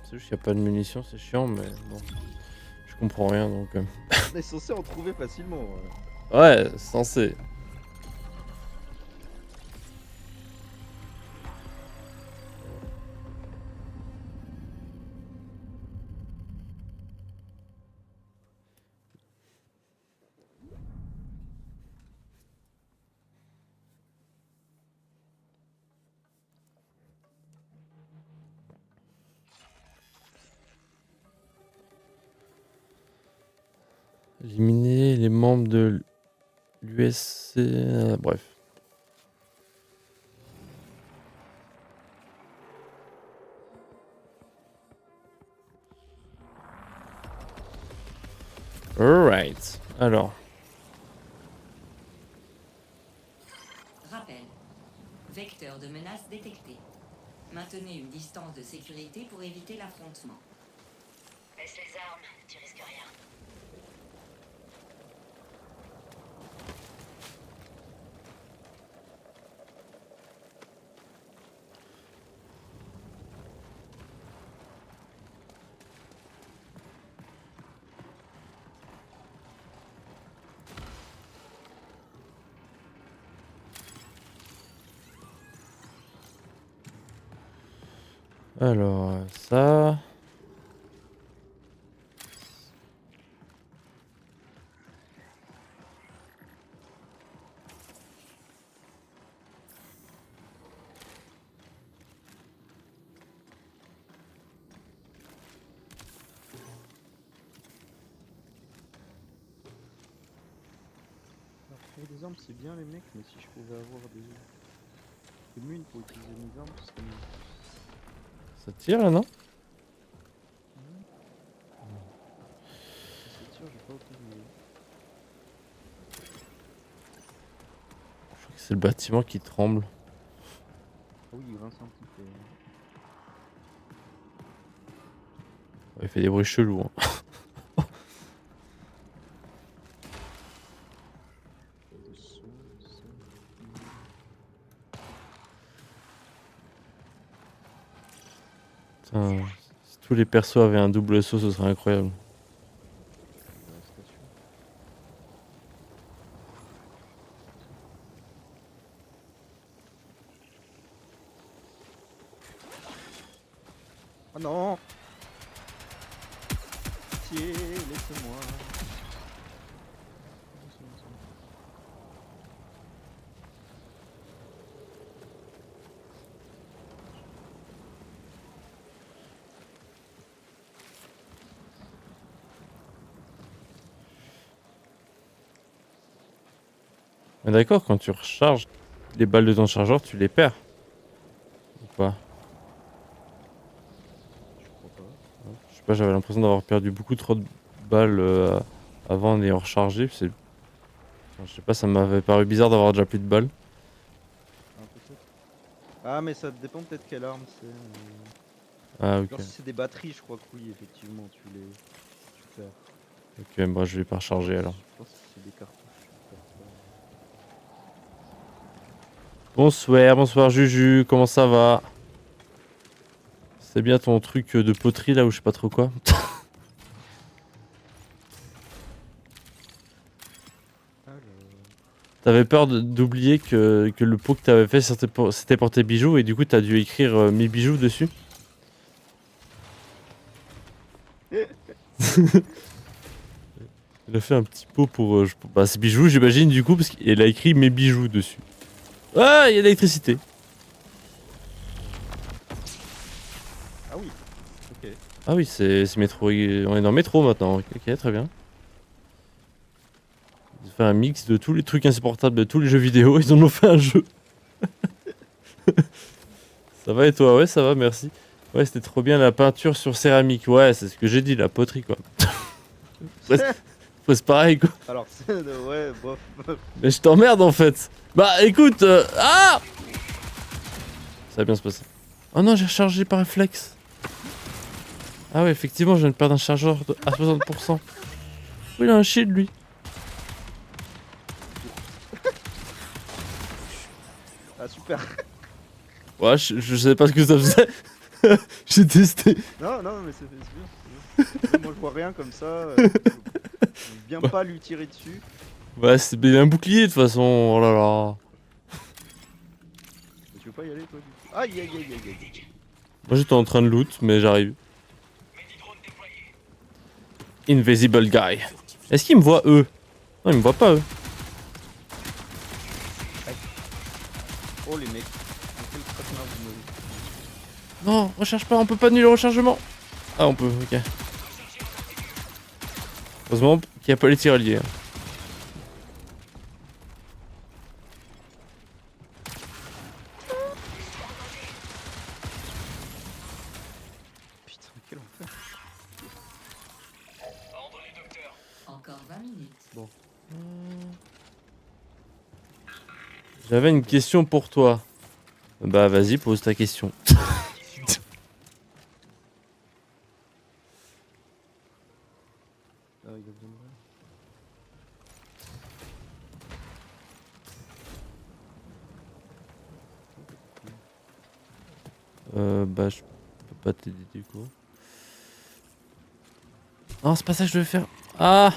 C'est juste qu'il n'y a pas de munitions, c'est chiant, mais bon. Je comprends rien donc. On est censé en trouver facilement. Ouais, censé. Éliminer les membres de l'USC. Bref. Alright. Alors. Rappel. Vecteur de menace détecté. Maintenez une distance de sécurité pour éviter l'affrontement. Baisse les armes, tu risques rien. Alors, ça. Alors, trouver des armes, c'est bien les mecs, mais si je pouvais avoir des munes pour utiliser mes armes, ce serait mieux. Ça tire là, non? Ça tire, j'ai pas oublié. Je crois que c'est le bâtiment qui tremble. Ah oui, il grince un petit peu. Ouais, il fait des bruits chelous. Hein. Putain, si tous les persos avaient un double saut, ce serait incroyable. Oh non. Pitié, laissez-moi. Mais d'accord, quand tu recharges les balles de ton chargeur, tu les perds. Ou pas? Je sais pas, j'avais l'impression d'avoir perdu beaucoup trop de balles avant en ayant rechargé. Je sais pas, ça m'avait paru bizarre d'avoir déjà plus de balles. Ah mais ça dépend peut-être quelle arme c'est. Ah ok. Genre si c'est des batteries, je crois que oui, effectivement, tu perds. Ok, bah je vais pas recharger alors. Je pense que c'est des cartouches. Bonsoir, bonsoir Juju, comment ça va? C'est bien ton truc de poterie là ou je sais pas trop quoi? T'avais peur d'oublier que le pot que t'avais fait c'était pour tes bijoux et du coup t'as dû écrire mes bijoux dessus? Il a fait un petit pot pour bah, ses bijoux j'imagine du coup parce qu'il a écrit mes bijoux dessus. Ah, il y a de l'électricité. Ah oui, ok. Ah oui, c'est métro. On est dans métro maintenant. Ok, très bien. Ils ont fait un mix de tous les trucs insupportables de tous les jeux vidéo. Ils en ont fait un jeu. Ça va et toi? Ouais, ça va, merci. Ouais, c'était trop bien la peinture sur céramique. Ouais, c'est ce que j'ai dit, la poterie quoi. C'est pareil quoi. Alors, ouais, bof. Mais je t'emmerde en fait. Bah écoute, ah! Ça va bien se passer. Oh non, j'ai rechargé par réflexe. Ah ouais, effectivement, je viens de perdre un chargeur à 60%. Oui, il a un shield lui. Ah super. Ouais, je savais pas ce que ça faisait. J'ai testé. Non, mais c'est bien. Moi je vois rien comme ça. Je viens pas lui tirer dessus. Ouais, c'est bien un bouclier de toute façon. Oh là là. Tu veux pas y aller toi du coup? Aïe aïe aïe aïe aïe. Moi j'étais en train de loot, mais j'arrive. Invisible guy. Est-ce qu'ils me voient eux? Non, ils me voient pas eux. Oh les mecs. Quel traquenard vous m'avez. Non, recharge pas, on peut pas annuler le rechargement. Ah, on peut, ok. Heureusement qu'il n'y a pas les tireliers. Putain, quel enfer. Encore 20 minutes. Bon. J'avais une question pour toi. Bah vas-y, pose ta question. Ah, il a besoin de Bah je peux pas t'aider du coup. Non, c'est pas ça que je devais faire. Ah!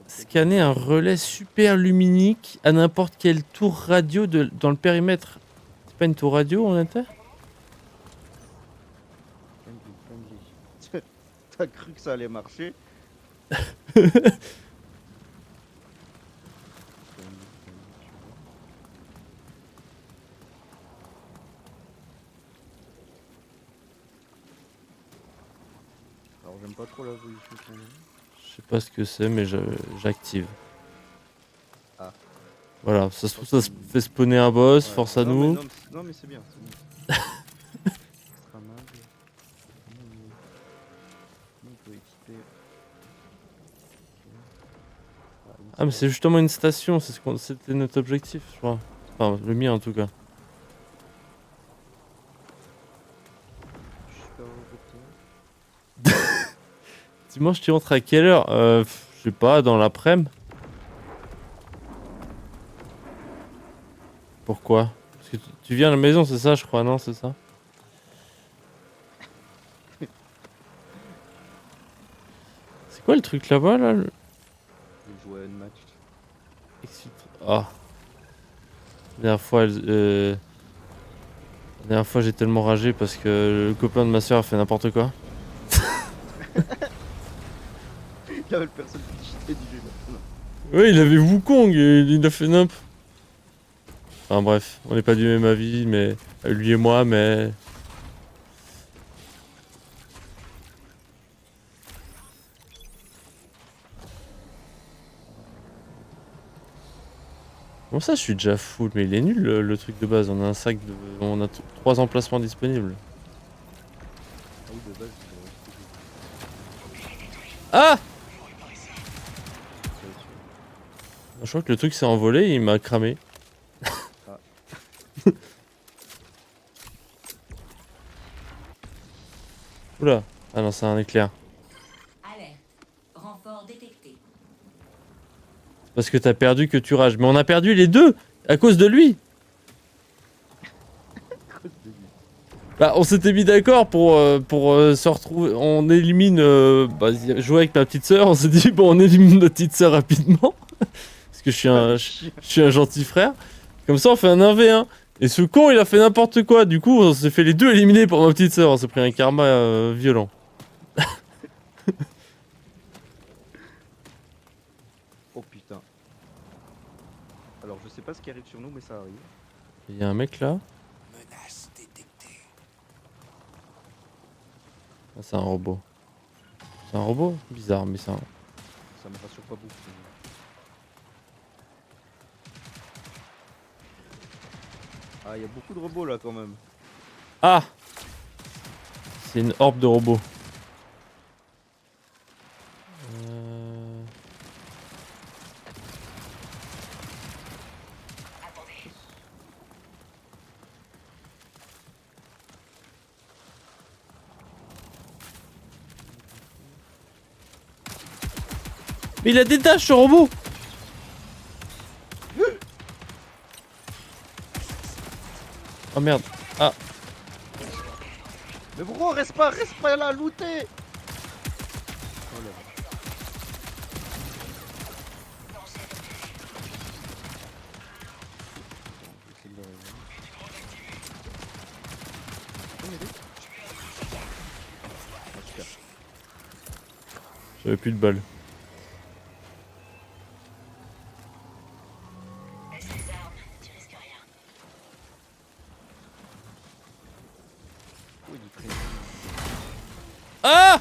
Scanner un relais super luminique à n'importe quelle tour radio dans le périmètre. C'est pas une tour radio en inter? T'as cru que ça allait marcher? Alors j'aime pas trop la position qu'on a. Je sais pas ce que c'est, mais j'active. Ah. Voilà, ça se trouve, ça se fait spawner un boss, Ouais. force à Non, nous. non mais c'est bien. Extra mag. On peut équiper. Ah, mais c'est justement une station, c'était notre objectif, je crois. Enfin, le mien en tout cas. faire un peu Dimanche, tu rentres à quelle heure? Je sais pas, dans l'après-midi. Pourquoi? Parce que tu viens à la maison, c'est ça, je crois, non? C'est ça? C'est quoi le truc là-bas, là? de jouer à un match. Ah. La dernière fois, j'ai tellement ragé parce que le copain de ma soeur a fait n'importe quoi. Il y avait personne qui cheatait du jeu là. Ouais, il avait Wukong et il a fait nimp. Enfin bref, on n'est pas du même avis, mais lui et moi, mais. Bon ça je suis déjà full, mais il est nul le truc de base, on a un sac de. On a 3 emplacements disponibles. Ah oui, de base, Ah! Je crois que le truc s'est envolé et il m'a cramé. Ah. Oula, ah non c'est un éclair. Alerte. Renfort détecté. Parce que t'as perdu que tu rages. Mais on a perdu les deux à cause de lui. Bah on s'était mis d'accord pour se retrouver. On élimine jouer avec ma petite sœur. On s'est dit bon on élimine notre petite sœur rapidement. Parce que je suis un gentil frère. Comme ça on fait un 1v1. Et ce con il a fait n'importe quoi. Du coup on s'est fait les deux éliminer pour ma petite sœur. On s'est pris un karma violent. Oh putain. Alors je sais pas ce qui arrive sur nous mais ça arrive. Il y a un mec là. Menace détectée. Ah, c'est un robot. C'est un robot? Bizarre mais c'est un... Ça me rassure pas beaucoup. Ah il y a beaucoup de robots là quand même. Ah! C'est une orbe de robots. Mais il a des tâches ce robot! Oh merde! Ah! Mais bro reste pas là, looter! Oh là. J'avais plus de balles. Baisse les armes, tu risques rien. Oh, il est très... Ah!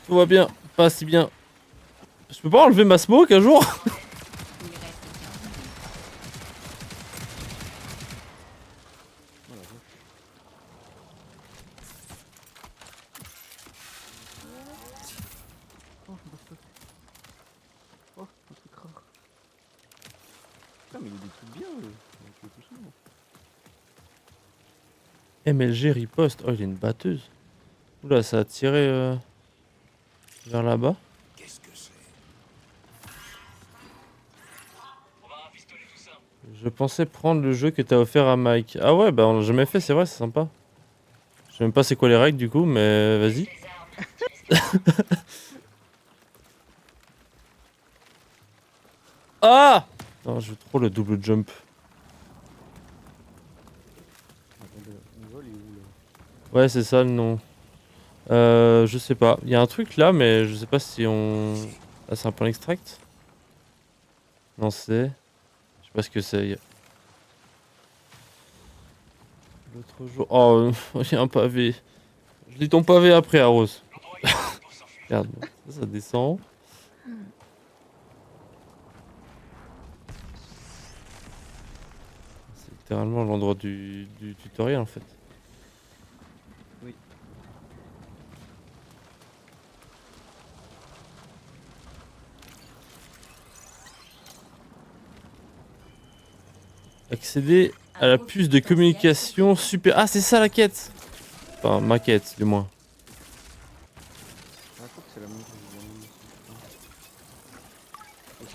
Tout va bien, pas si bien. Je peux pas enlever ma smoke un jour? Oh, un truc rare. Putain, mais il y a des trucs bien, je tout ça, moi. MLG riposte. Oh, il est une batteuse. Oula, ça a tiré vers là-bas. Qu'est-ce que c'est? Je pensais prendre le jeu que t'as offert à Mike. Ah ouais, bah on l'a jamais fait, c'est vrai, c'est sympa. Je sais même pas c'est quoi les règles du coup, mais vas-y. Ah! Non, je veux trop le double jump. On vole, il est où là? Ouais, c'est ça le nom. Je sais pas. Il y a un truc là, mais je sais pas si on... Ah, c'est un point extract? Non, c'est... Je sais pas ce que c'est. L'autre jour... Oh, il y a un pavé. Je lis ton pavé après, Aros. Regarde, ça descend. C'est littéralement l'endroit du tutoriel en fait. Oui. Accéder à la puce de communication super... Ah, c'est ça la quête! Enfin, maquette, du moins. Ah, je crois que c'est la même chose. Le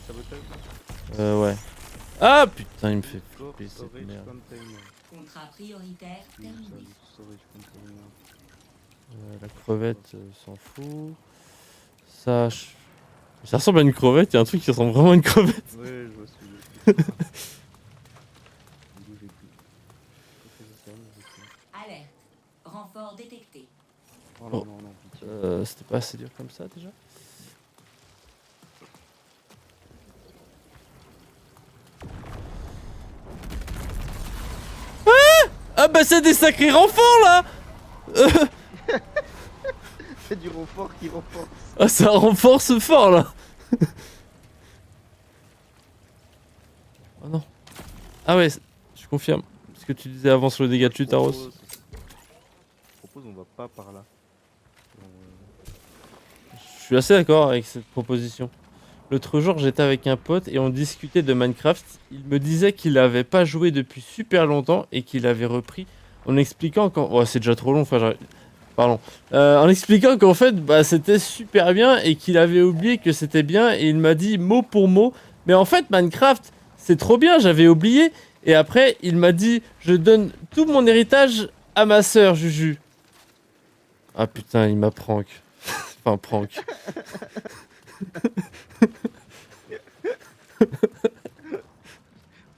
sabotage Ouais. Ah putain, il me fait Core flipper cette storage merde. container. Contrat prioritaire terminé. Storage container. La crevette, s'en fout. Ça... Ça ressemble à une crevette, il y a un truc qui ressemble vraiment à une crevette. Ouais, je vois celui-là. Bougez plus. Alerte. Renfort détecté. Oh non, non, non, pitié. C'était pas assez dur comme ça déjà. Ah bah c'est des sacrés renforts là. C'est du renfort qui renforce. Ah ça renforce fort là. Oh non. Ah ouais, je confirme. Ce que tu disais avant sur le dégât de chute, Taros. Je propose on va pas par là. Je suis assez d'accord avec cette proposition. L'autre jour, j'étais avec un pote et on discutait de Minecraft. Il me disait qu'il avait pas joué depuis super longtemps et qu'il avait repris en expliquant qu'en... Oh, c'est déjà trop long, enfin, pardon. En expliquant qu'en fait, bah, c'était super bien et qu'il avait oublié que c'était bien et il m'a dit mot pour mot. Mais en fait, Minecraft, c'est trop bien, j'avais oublié. Et après, il m'a dit, je donne tout mon héritage à ma sœur, Juju. Ah putain, il m'a prank. Enfin, prank.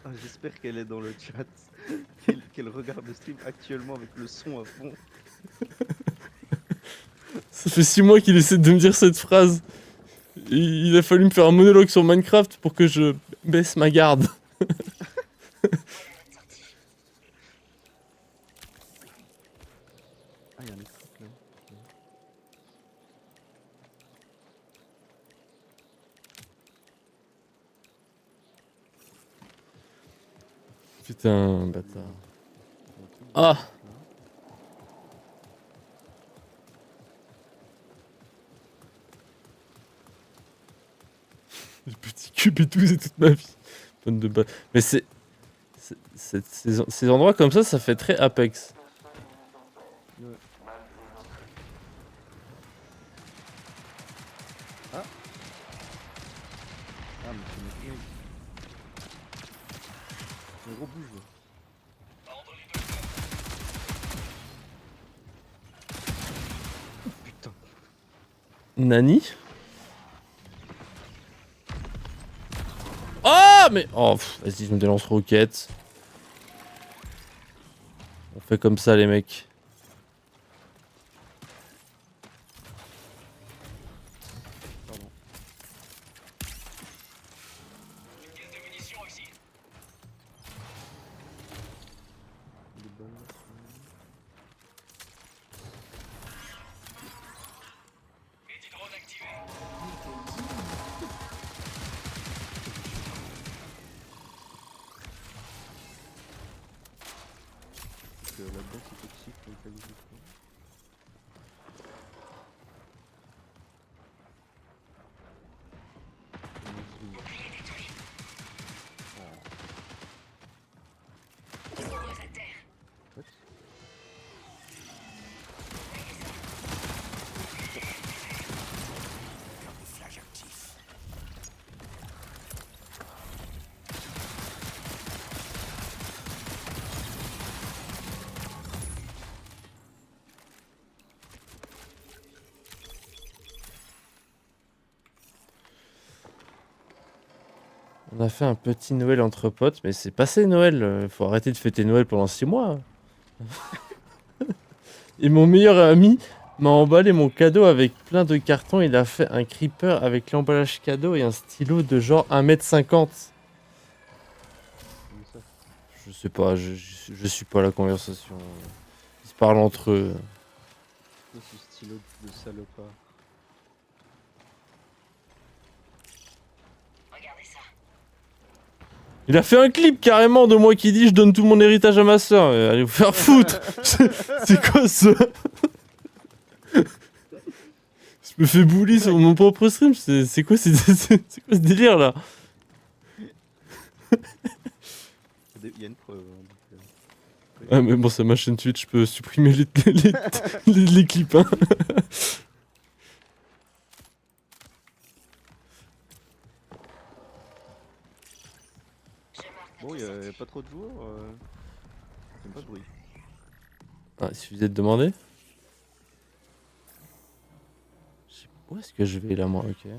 Ah, j'espère qu'elle est dans le chat. Qu'elle regarde le stream actuellement avec le son à fond. Ça fait 6 mois qu'il essaie de me dire cette phrase. Il a fallu me faire un monologue sur Minecraft pour que je baisse ma garde. Ah, il y a un autre truc là. Putain, bâtard. Ah! Le petit cube et tout, c'est toute ma vie. Bonne de base. Mais ces endroits comme ça fait très Apex. Ouais. Ah! Ah, mais c'est notre mec. Le gros bouge. Putain. Nani? Oh mais... Oh, vas-y, je me délance roquette. On fait comme ça les mecs. Pardon. Des balles. Parce que là-dedans c'est toxique pour le cas où je crois. What? Camouflage actif. On a fait un petit Noël entre potes, mais c'est passé Noël. Faut arrêter de fêter Noël pendant 6 mois. Et mon meilleur ami m'a emballé mon cadeau avec plein de cartons. Il a fait un creeper avec l'emballage cadeau et un stylo de genre 1,50 m. Comme ça. Je sais pas, je suis pas à la conversation. Ils se parlent entre eux. Oh, ce stylo de salopard. Regardez ça. Il a fait un clip carrément de moi qui dit je donne tout mon héritage à ma soeur. Allez vous faire foutre. C'est quoi ça? Je me fais bully sur mon propre stream. C'est quoi, c'est quoi ce délire là? Il y a une preuve. Hein, donc, Ah mais bon, c'est ma chaîne Twitch, je peux supprimer les clips. Hein. Bon, y a pas trop de joueurs. J'aime pas de bruit. Ah, il suffisait de demander. Je sais pas où est-ce que je vais là, moi, ok.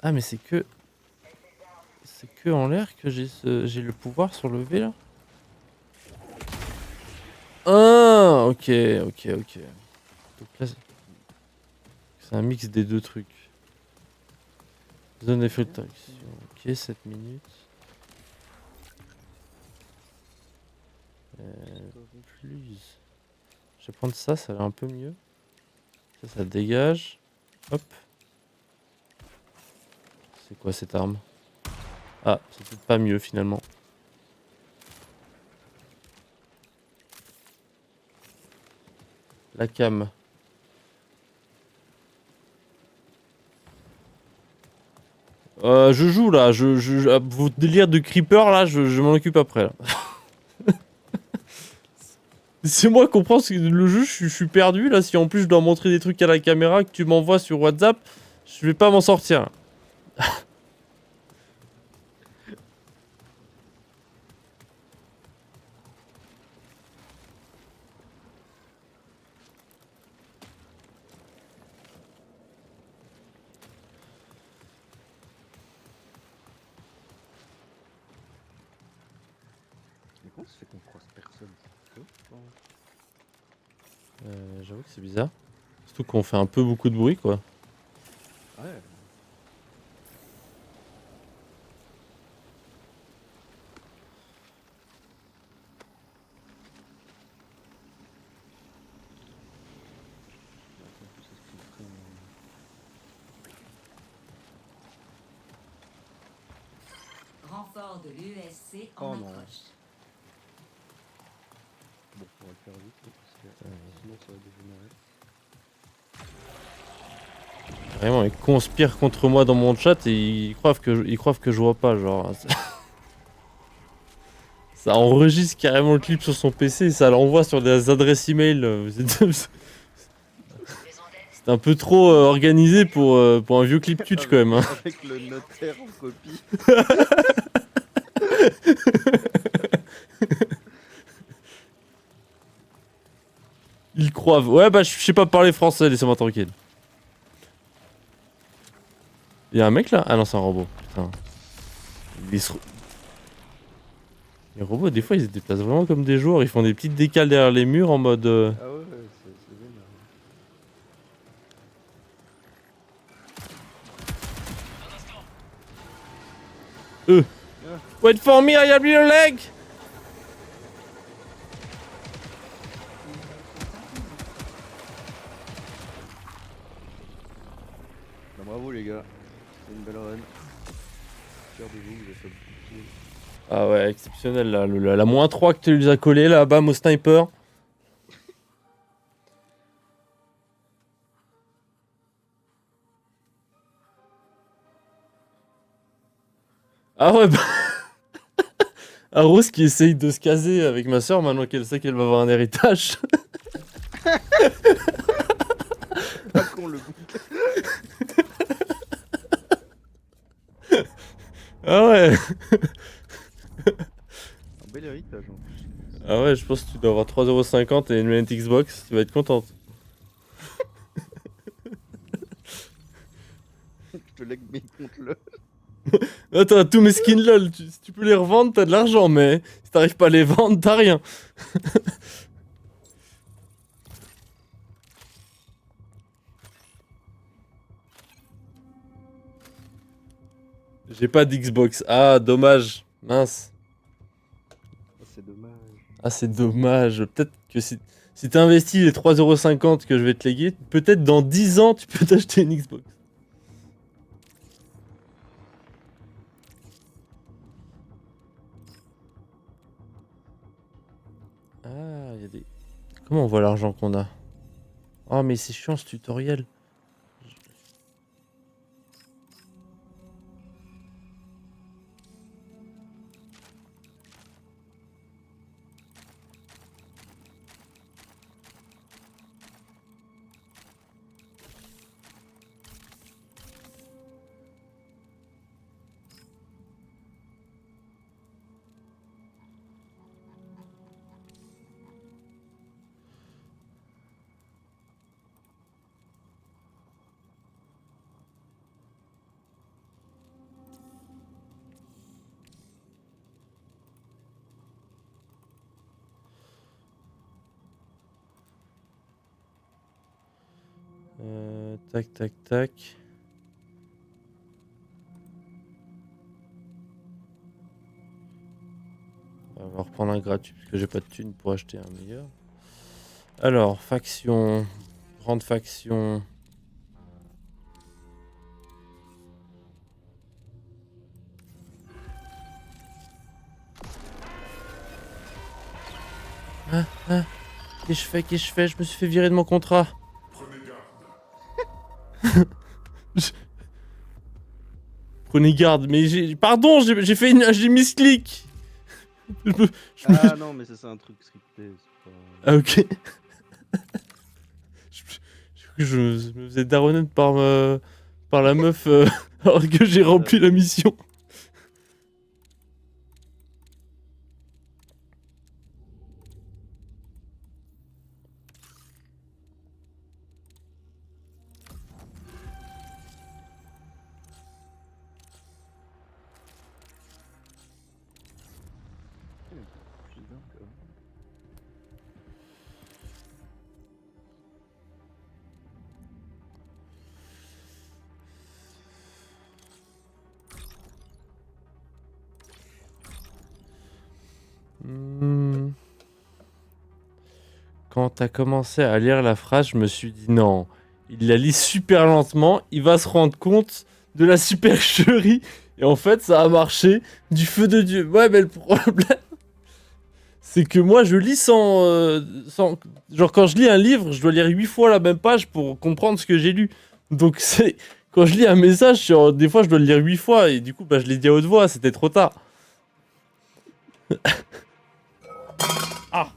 Ah, mais c'est que en l'air que j'ai le pouvoir sur le V là. Ah, ok. Donc là, c'est un mix des deux trucs. Zone d'effet de traction. Ok, 7 minutes. Plus. Je vais prendre ça, ça a l'air un peu mieux. Ça dégage. Hop. C'est quoi cette arme? Ah, c'est peut-être pas mieux finalement. La cam. Je joue là, vos délires de creeper là, je m'en occupe après là. C'est moi qui comprends le jeu, je suis perdu là. Si en plus je dois montrer des trucs à la caméra que tu m'envoies sur WhatsApp, je vais pas m'en sortir. Mais comment ça se fait qu'on croise personne? J'avoue que c'est bizarre. Surtout qu'on fait un peu beaucoup de bruit quoi. Ouais. Renfort de l'USC Oh en non. approche. Bon, on va le faire vite parce que sinon ça va dégénérer. Vraiment, ils conspirent contre moi dans mon chat et ils croient que je vois pas, genre. Ça enregistre carrément le clip sur son PC et ça l'envoie sur des adresses email. C'est un peu trop organisé pour un vieux clip Twitch quand même. Hein. Avec le notaire en copie. Ils croient. Ouais, bah je sais pas parler français, laissez-moi tranquille. Y'a un mec là? Ah non, c'est un robot. Putain. Les robots, des fois, ils se déplacent vraiment comme des joueurs. Ils font des petites décales derrière les murs en mode. Ah ouais, c'est vénère. Wait for me, I have your leg! Bah, bravo les gars, c'est une belle run. Fier de vous, vous avez fait beaucoup. Ah ouais, exceptionnel là. La moins 3 que tu lui as collé là, bam au sniper. Ah ouais, bah. Ah, Rose qui essaye de se caser avec ma soeur maintenant qu'elle sait qu'elle va avoir un héritage. Ah con le bouc. Ah ouais. Un bel héritage en plus. Ah ouais, je pense que tu dois avoir 3,50€ et une manette Xbox, tu vas être contente. Je te lègue mes comptes là. Attends, tous mes skins lol, si tu peux les revendre, t'as de l'argent, mais si t'arrives pas à les vendre, t'as rien. J'ai pas d'Xbox. Ah, dommage. Mince. Oh, c'est dommage. Ah, c'est dommage. Peut-être que si t'investis les 3,50€ que je vais te léguer, peut-être dans 10 ans, tu peux t'acheter une Xbox. Ah, il y a des... Comment on voit l'argent qu'on a? Oh, mais c'est chiant ce tutoriel. Tac, tac, tac. On va reprendre un gratuit parce que j'ai pas de thune pour acheter un meilleur. Alors, faction. Grande faction. Qu'est-ce que je fais? Je me suis fait virer de mon contrat. Prenez garde. Prenez garde, mais pardon, j'ai fait une... J'ai mis ce clic. Ah non, mais ça c'est un truc scripté. C'est pas... Ah ok. je me faisais daronner par la meuf alors que j'ai rempli la mission. Quand t'as commencé à lire la phrase, je me suis dit non, il la lit super lentement, il va se rendre compte de la supercherie. Et en fait, ça a marché du feu de Dieu. Ouais, mais le problème, c'est que moi, je lis sans... Genre, quand je lis un livre, je dois lire 8 fois la même page pour comprendre ce que j'ai lu. Donc, c'est... Quand je lis un message, des fois, je dois le lire 8 fois. Et du coup, bah, je l'ai dit à haute voix, c'était trop tard. Ah.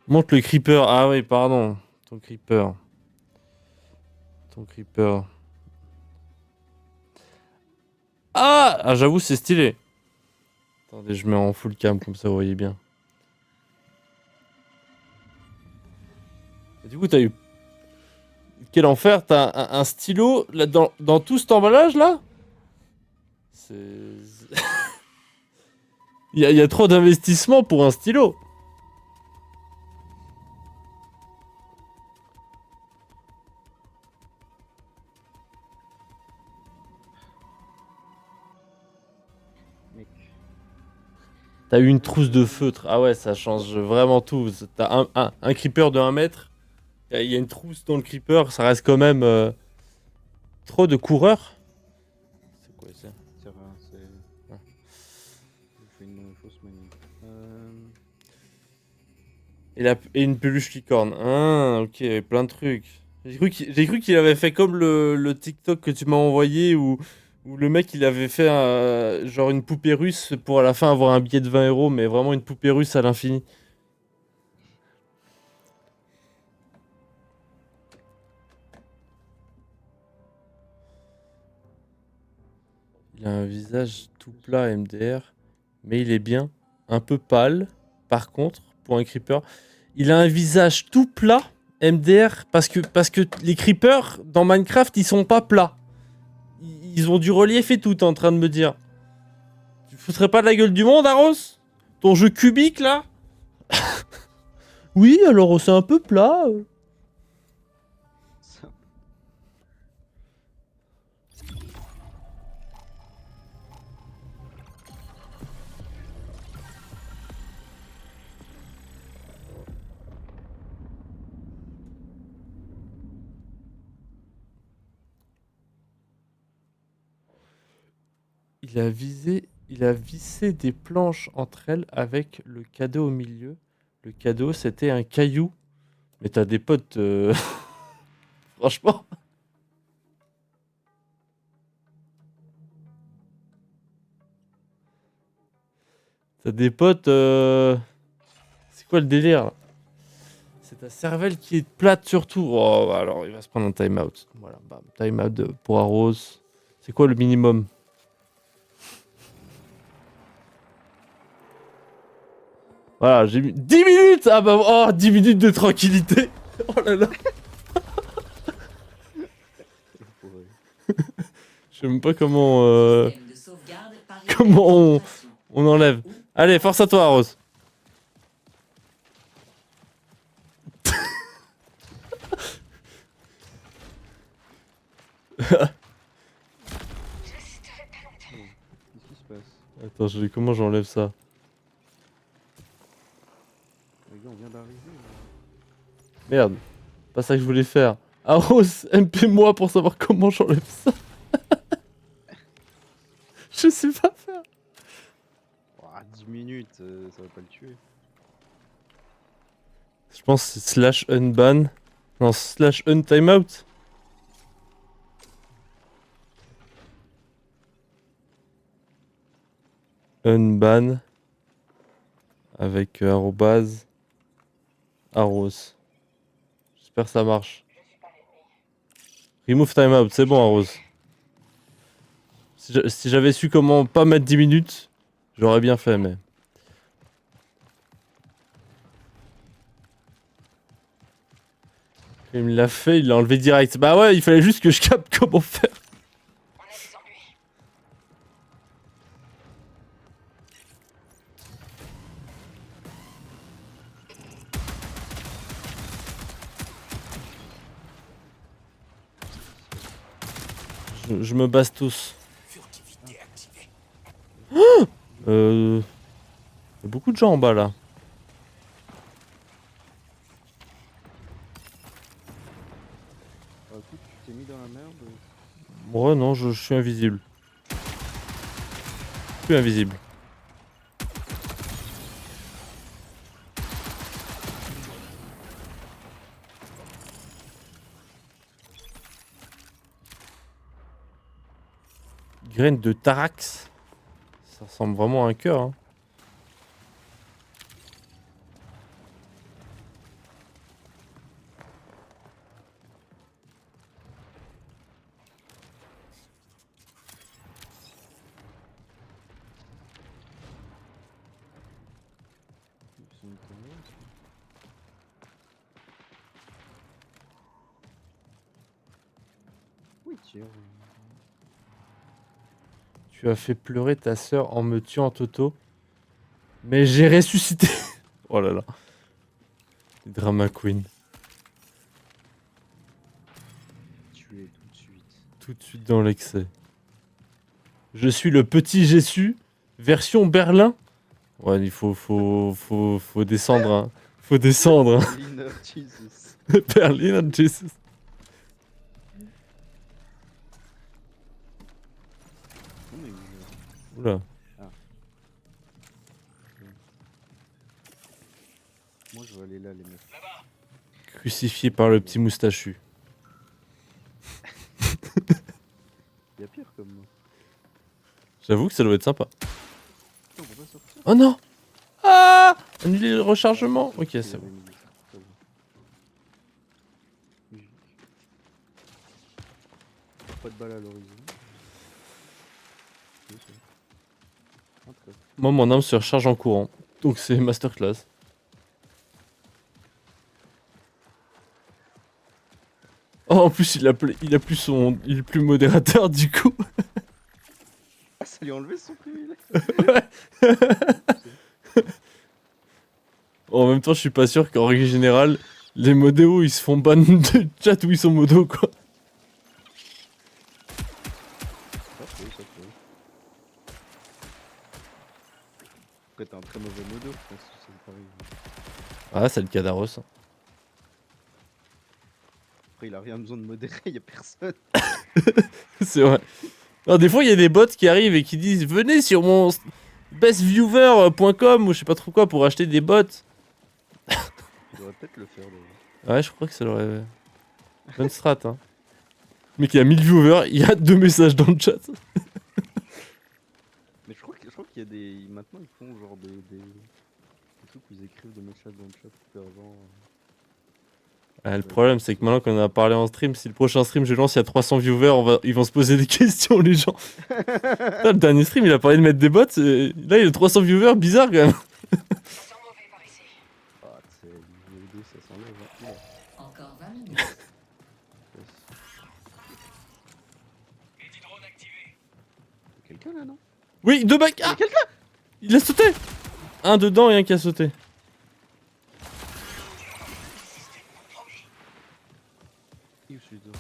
Monte le creeper. Ah oui, pardon. Ton creeper. Ton creeper. Ah, j'avoue, c'est stylé. Attendez, je mets en full cam, comme ça, vous voyez bien. Et du coup, t'as eu... Quel enfer, t'as un stylo là, dans tout cet emballage, là? C'est... Il y a trop d'investissement pour un stylo. Mec. T'as eu une trousse de feutre. Ah ouais, ça change vraiment tout. T'as un creeper de 1 mètre. Il y a une trousse dans le creeper. Ça reste quand même trop de coureurs. C'est quoi ça? C'est rien, c'est... Ah. J'ai fait une fausse manie. Et une peluche licorne. Ah, ok, plein de trucs. J'ai cru qu'il avait fait comme le TikTok que tu m'as envoyé où le mec il avait fait genre une poupée russe pour à la fin avoir un billet de 20 €, mais vraiment une poupée russe à l'infini. Il a un visage tout plat MDR, mais il est bien un peu pâle. Par contre, pour un creeper, il a un visage tout plat MDR parce que les creepers dans Minecraft ils sont pas plats. Ils ont du relief et tout, t'es en train de me dire. Tu foutrais pas de la gueule du monde, Aros? Ton jeu cubique là? Oui, alors c'est un peu plat. Ça... Il a vissé des planches entre elles avec le cadeau au milieu. Le cadeau, c'était un caillou. Mais t'as des potes... Franchement... T'as des potes... C'est quoi le délire là? C'est ta cervelle qui est plate surtout. Oh, alors il va se prendre un time-out. Voilà, bam, time-out pour Arros. C'est quoi le minimum? Voilà, j'ai mis 10 minutes. Ah bah, oh, 10 minutes de tranquillité. Oh là là. Je sais même pas comment... Comment on enlève. Allez, force à toi, Rose. Qu'est-ce qui se passe? Attends, comment j'enlève ça? Les gars, on vient d'arriver. Merde, pas ça que je voulais faire. Aros, MP moi pour savoir comment j'enlève ça. Je sais pas faire. 10 minutes, ça va pas le tuer. Je pense que c'est slash unban. Non, slash untimeout. Unban. Avec arrobase. Arros. J'espère que ça marche. Remove timeout, c'est bon Arros. Si j'avais su comment pas mettre 10 minutes, j'aurais bien fait, mais... Il me l'a fait, il l'a enlevé direct. Bah ouais, il fallait juste que je capte comment faire. On a des ennuis. Je me base tous. Furtivité activée. Il y a beaucoup de gens en bas là. Ah, écoute, tu t'es mis dans la merde. Ouais, non, je suis invisible. Je suis invisible. Graine de Tarax. Ça ressemble vraiment à un cœur. Hein. C'est une connerie, ça. Oui, tiens. Tu as fait pleurer ta sœur en me tuant Toto. Mais j'ai ressuscité. Oh là là. Drama Queen. Tuer tout de suite. Tout de suite dans l'excès. Je suis le petit Jésus, version Berlin. Ouais, il faut descendre. Hein. Faut descendre. Hein. Berliner Jesus. Berlin Jesus. On est où, là? Oula. Moi, je vais aller là, les mecs. Crucifié par le petit moustachu. Y'a pire comme moi. J'avoue que ça doit être sympa. On peut pas sortir. Oh non! Ah! Annuler le rechargement. Ok, c'est bon. Pas de balle à l'horizon. Moi, mon arme se recharge en courant. Donc c'est masterclass. Oh, en plus, il a plus son... Il est plus modérateur, du coup. Ah, ça lui a enlevé son privilège. En même temps, je suis pas sûr qu'en règle générale, les modéos, ils se font ban de chat où ils sont modos, quoi. Ça peut. Après, t'es un très mauvais modo, je pense que c'est pareil. Ah, c'est le cas d'Aros. Après, il a rien besoin de modérer, y'a personne. C'est vrai. Alors, des fois, il y a des bots qui arrivent et qui disent venez sur mon bestviewer.com ou je sais pas trop quoi pour acheter des bots. Il devrait peut-être le faire d'ailleurs. Ouais, je crois que ça l'aurait. Bonne strat, hein. Le mec, il a 1000 viewers, il y a 2 messages dans le chat. Mais je crois qu'il y a des. Maintenant, ils font genre des trucs où ils écrivent des messages dans le chat que avant. Le problème, c'est que maintenant qu'on en a parlé en stream, si le prochain stream je lance, il y a 300 viewers, ils vont se poser des questions, les gens. Là, le dernier stream, il a parlé de mettre des bots. Là, il y a 300 viewers, bizarre quand même. Ça sent mauvais par ici. Ah, c'est VOD, ça s'enlève. Hein. Encore 20 minutes. Drone activé. Quelqu'un là, non? Oui, 2 bacs. Ah, il a sauté. Un dedans et un qui a sauté. Où je suis dedans?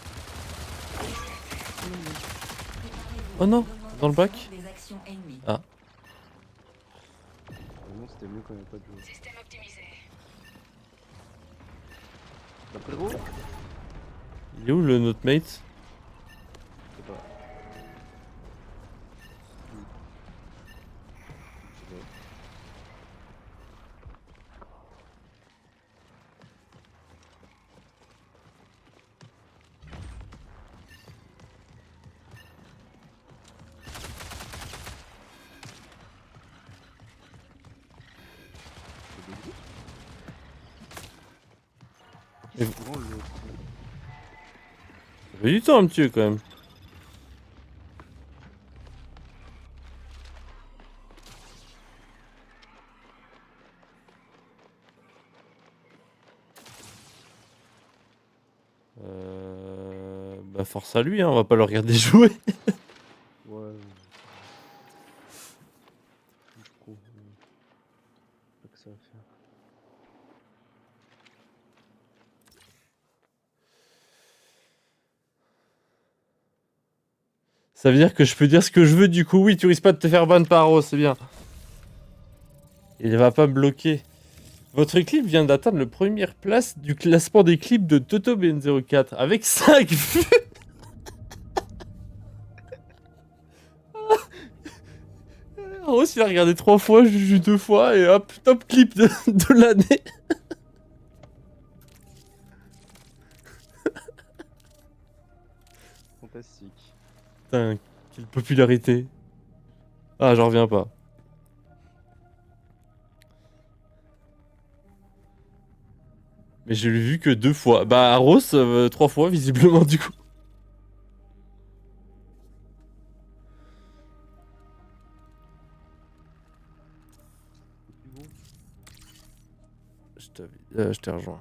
Oh non, dans le bac. Des actions ennemies. Ah. Vraiment, c'était mieux quand il n'y a pas de jeu. Système optimisé. Bah, frérot, je sais Il est où le notre mate? pas. Je sais pas. Et- Courant, le... Ça fait du temps un petit peu quand même. Bah force à lui, hein, on va pas le regarder jouer. Ouais. Je trouve pas que ça va faire. Ça veut dire que je peux dire ce que je veux du coup. Oui, tu risques pas de te faire ban par Rose, c'est bien. Il va pas me bloquer. Votre clip vient d'atteindre la première place du classement des clips de TotoBN04 avec 5 vues. Rose il a regardé 3 fois, Juju 2 fois et hop, top clip de l'année. Fantastique. Putain, quelle popularité. Ah, j'en reviens pas. Mais je l'ai vu que 2 fois. Bah, Rose, 3 fois visiblement du coup. Je t'ai rejoint.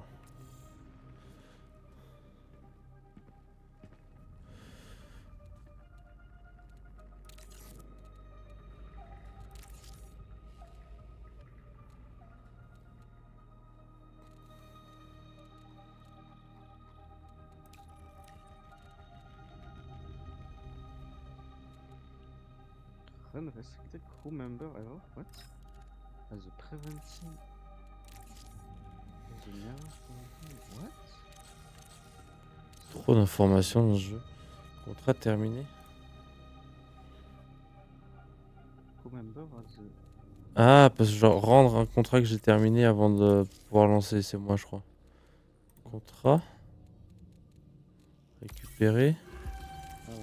Unrestricted crew member ever? What? As a preventing... As a nervous preventing... What? Trop d'informations dans ce jeu. Contrat terminé. Crew member as a... Ah, parce que genre rendre un contrat que j'ai terminé avant de pouvoir lancer, c'est moi je crois. Contrat. Récupérer. Ah ouais.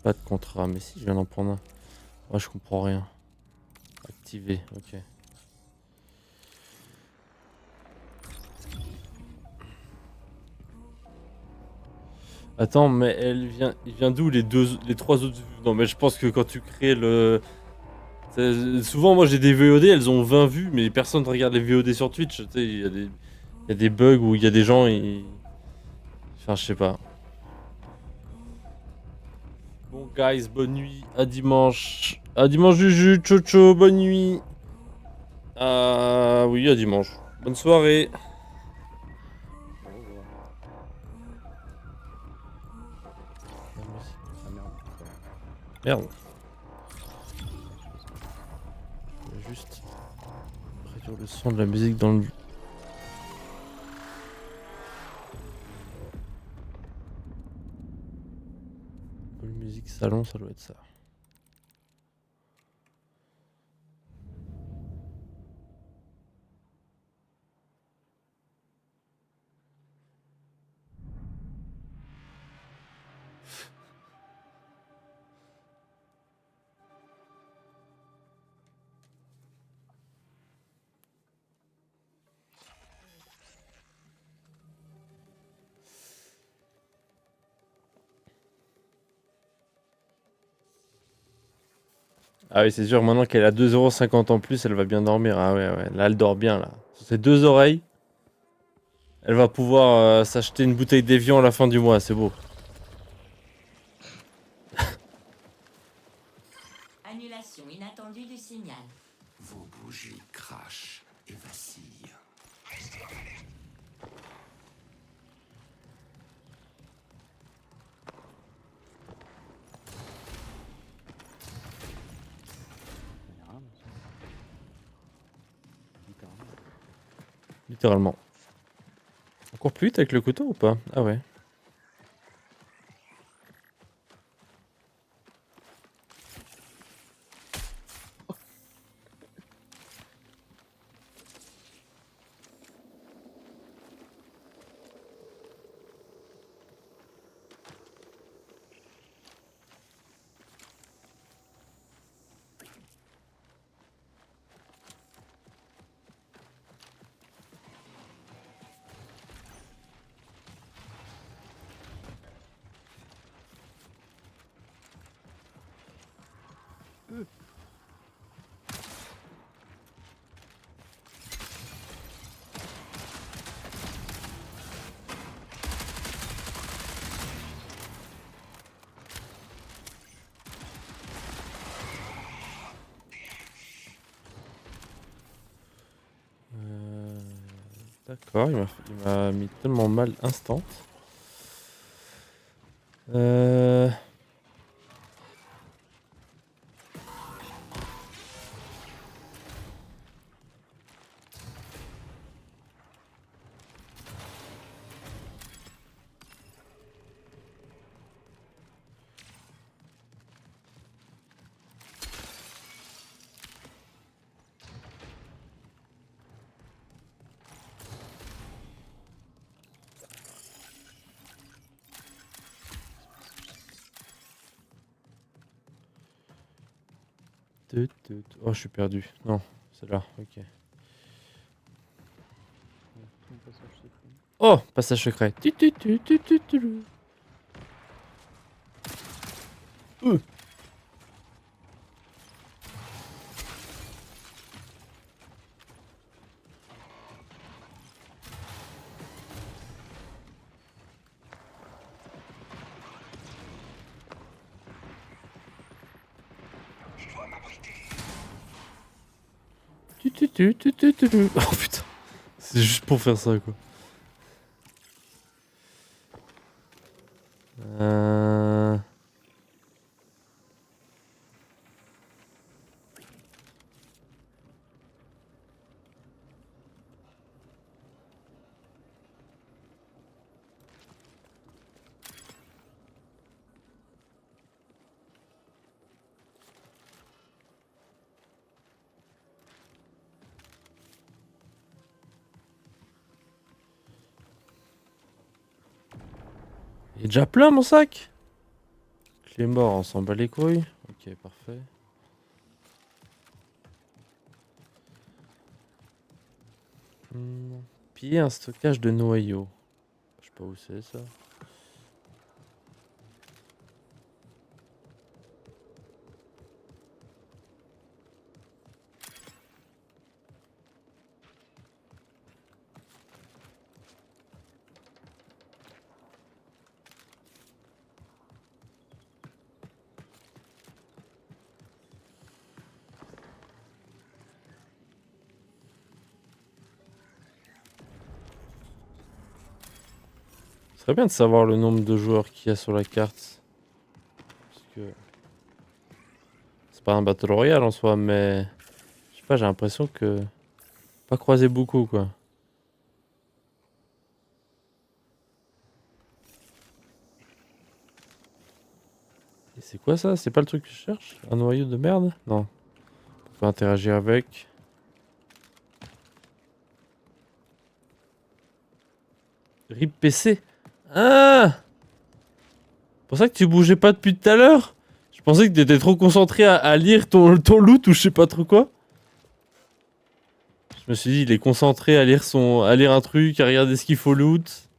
Pas de contrat, mais si, je viens d'en prendre un. Ouais, je comprends rien. Activer, ok. Attends, mais il vient d'où les trois autres? Non, mais je pense que quand tu crées le... Souvent, moi j'ai des VOD, elles ont 20 vues, mais personne ne regarde les VOD sur Twitch. Tu sais, il y a des bugs où il y a des gens, enfin, je sais pas. Bon, guys, bonne nuit. À dimanche. À dimanche, Juju. Ciao, ciao, bonne nuit. Oui, à dimanche. Bonne soirée. Au revoir. Ah merde. Merde. Je vais juste réduire le son de la musique dans le... Le musique salon, ça doit être ça. Ah oui, c'est sûr, maintenant qu'elle a 2,50 € en plus, elle va bien dormir. Ah ouais, ouais, là, elle dort bien, là. Sur ses 2 oreilles, elle va pouvoir s'acheter une bouteille d'Evian à la fin du mois, c'est beau. Annulation inattendue du signal. Vos bougies crachent et vacillent. Littéralement. On court plus vite avec le couteau ou pas? Ah ouais. D'accord, il m'a mis tellement mal instant. Oh, je suis perdu. Non, c'est là, ok. Oh, passage secret. Oh putain, c'est juste pour faire ça quoi. Il est déjà plein mon sac. Clé mort, on s'en bat les couilles. Ok, parfait. Piller un stockage de noyaux. Je sais pas où c'est ça. Ce serait bien de savoir le nombre de joueurs qu'il y a sur la carte. Parce que c'est pas un Battle Royale en soi, mais je sais pas, j'ai l'impression que pas croisé beaucoup quoi. Et c'est quoi ça? C'est pas le truc que je cherche? Un noyau de merde? Non. On peut interagir avec. RIP PC. Ah! C'est pour ça que tu bougeais pas depuis tout à l'heure? Je pensais que t'étais trop concentré à lire ton loot ou je sais pas trop quoi. Je me suis dit, il est concentré à lire un truc, à regarder ce qu'il faut loot.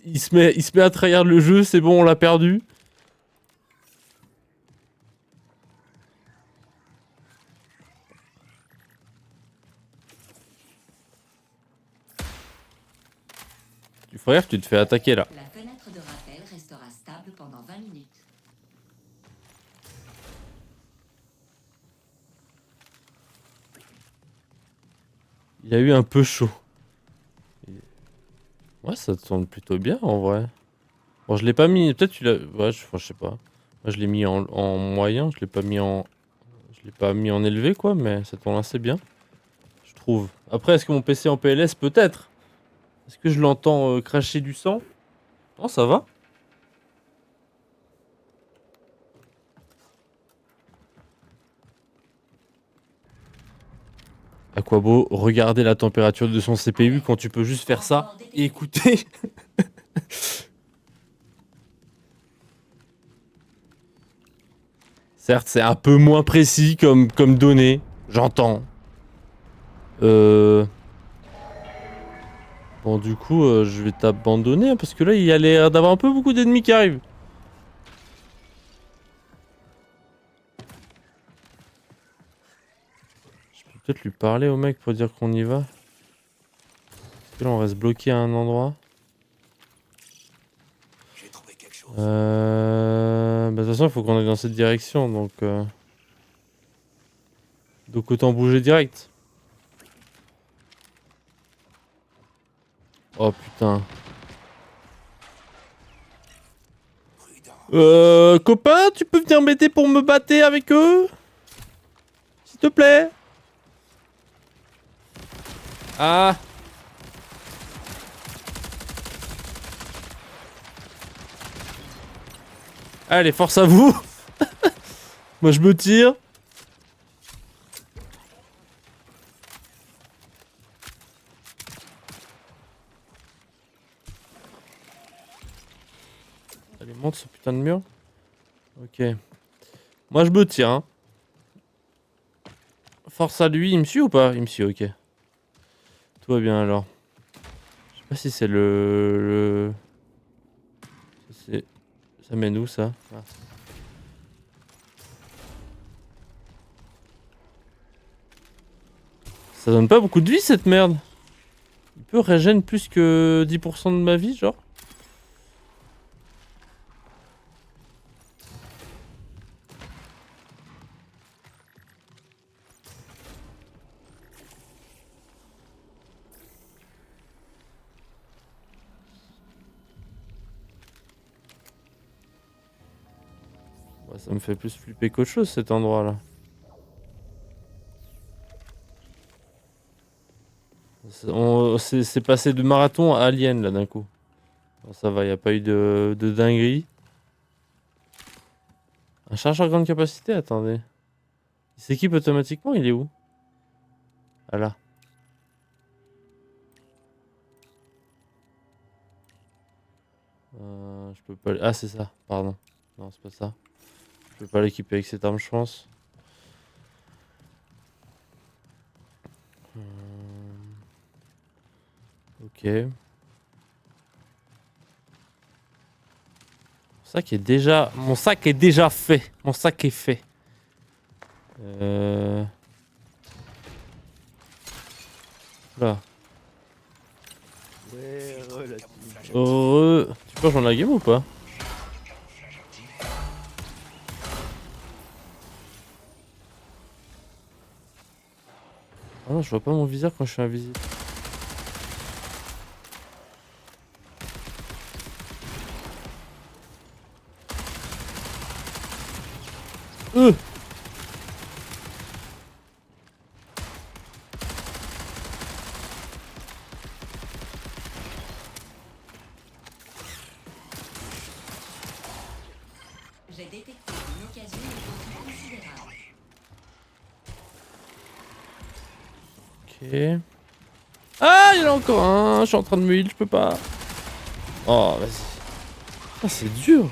Il se met à trahir le jeu, c'est bon, on l'a perdu. Du frère, tu te fais attaquer là. La fenêtre de rappel restera stable pendant 20 minutes. Il a eu un peu chaud. Ouais, ça tourne plutôt bien en vrai. Bon, je l'ai pas mis. Peut-être tu l'as. Ouais, je sais pas. Moi, je l'ai mis en moyen. Je l'ai pas mis en. Je l'ai pas mis en élevé quoi, mais ça tourne assez bien. Je trouve. Après, est-ce que mon PC est en PLS? Peut-être. Est-ce que je l'entends cracher du sang? Non, ça va. À quoi beau regarder la température de son CPU quand tu peux juste faire ça et écouter? Certes, c'est un peu moins précis comme données, j'entends. Bon, du coup, je vais t'abandonner hein, parce que là, il y a l'air d'avoir un peu beaucoup d'ennemis qui arrivent. Je peux peut-être lui parler au mec pour dire qu'on y va. Parce que là, on reste bloqué à un endroit. J'ai trouvé quelque chose. Bah, de toute façon, il faut qu'on aille dans cette direction, donc autant bouger direct. Oh putain. Copain, tu peux venir m'aider pour me battre avec eux? S'il te plaît. Ah. Allez, force à vous. Moi, je me tire. Allez, monte ce putain de mur. Ok. Moi, je me tire, hein. Force à lui, il me suit ou pas? Il me suit, ok. Tout va bien, alors. Je sais pas si c'est Ça mène où, ça? Ah. Ça donne pas beaucoup de vie, cette merde. Il peut régénérer plus que 10% de ma vie, genre. Ouais, ça me fait plus flipper qu'autre chose, cet endroit-là. C'est passé de marathon à alien, là, d'un coup. Bon, ça va, y a pas eu de dinguerie. Un chargeur grande capacité? Attendez. Il s'équipe automatiquement? Il est où? Ah là. Je peux pas... Ah, c'est ça, pardon. Non, c'est pas ça. Je peux pas l'équiper avec cette arme, je pense. Ok. Mon sac est déjà... Mon sac est déjà fait. Mon sac est fait. Là. Ouais, relativement. Heureux. Tu peux rejoindre la game ou pas? Ah non, je vois pas mon viseur quand je suis invisible. J'ai détecté une occasion de profit considérable. Ok. Ah, il y en a encore un. Je suis en train de me heal, je peux pas. Oh, vas-y. Ah, c'est dur.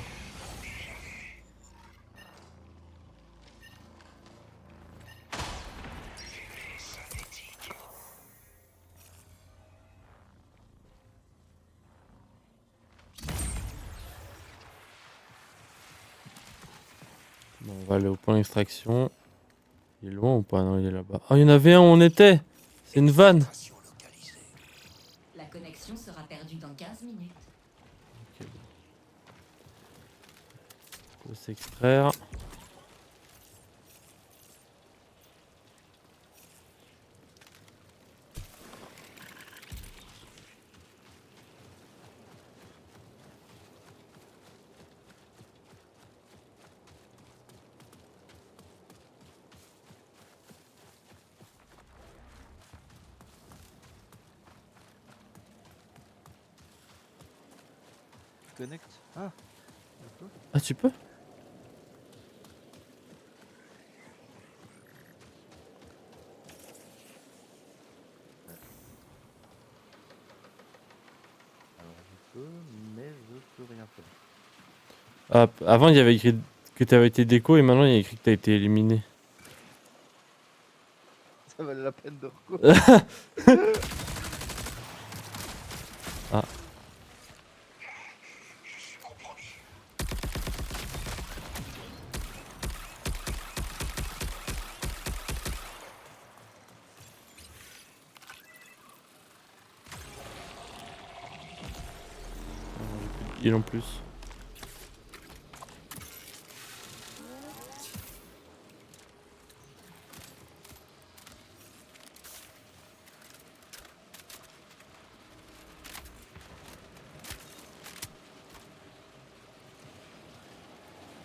Bon, on va aller au point d'extraction. Il est loin ou pas? Non, il est là-bas. Oh, il y en avait un où on était. C'est une vanne. La connexion sera perdue dans 15 minutes. Ok. Faut s'extraire. connecte. Ah, d'accord. Ah, tu peux? Alors je peux, mais je peux rien faire. Ah, avant, il y avait écrit que t'avais été déco et maintenant, il y a écrit que t'as été éliminé. Ça valait la peine de reco. Ah. Il en plus.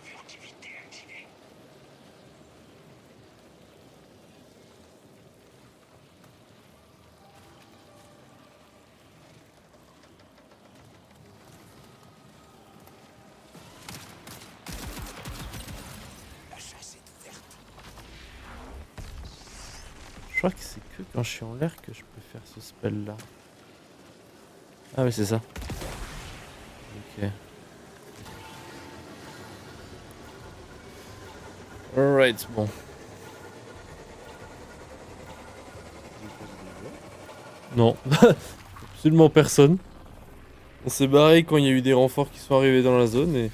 Furtivité activée. La chasse est ouverte. Je crois que c'est que quand je suis en l'air que je peux faire ce spell là. Ah oui, c'est ça. Ok. Alright, bon. Non, absolument personne. On s'est barré quand il y a eu des renforts qui sont arrivés dans la zone et...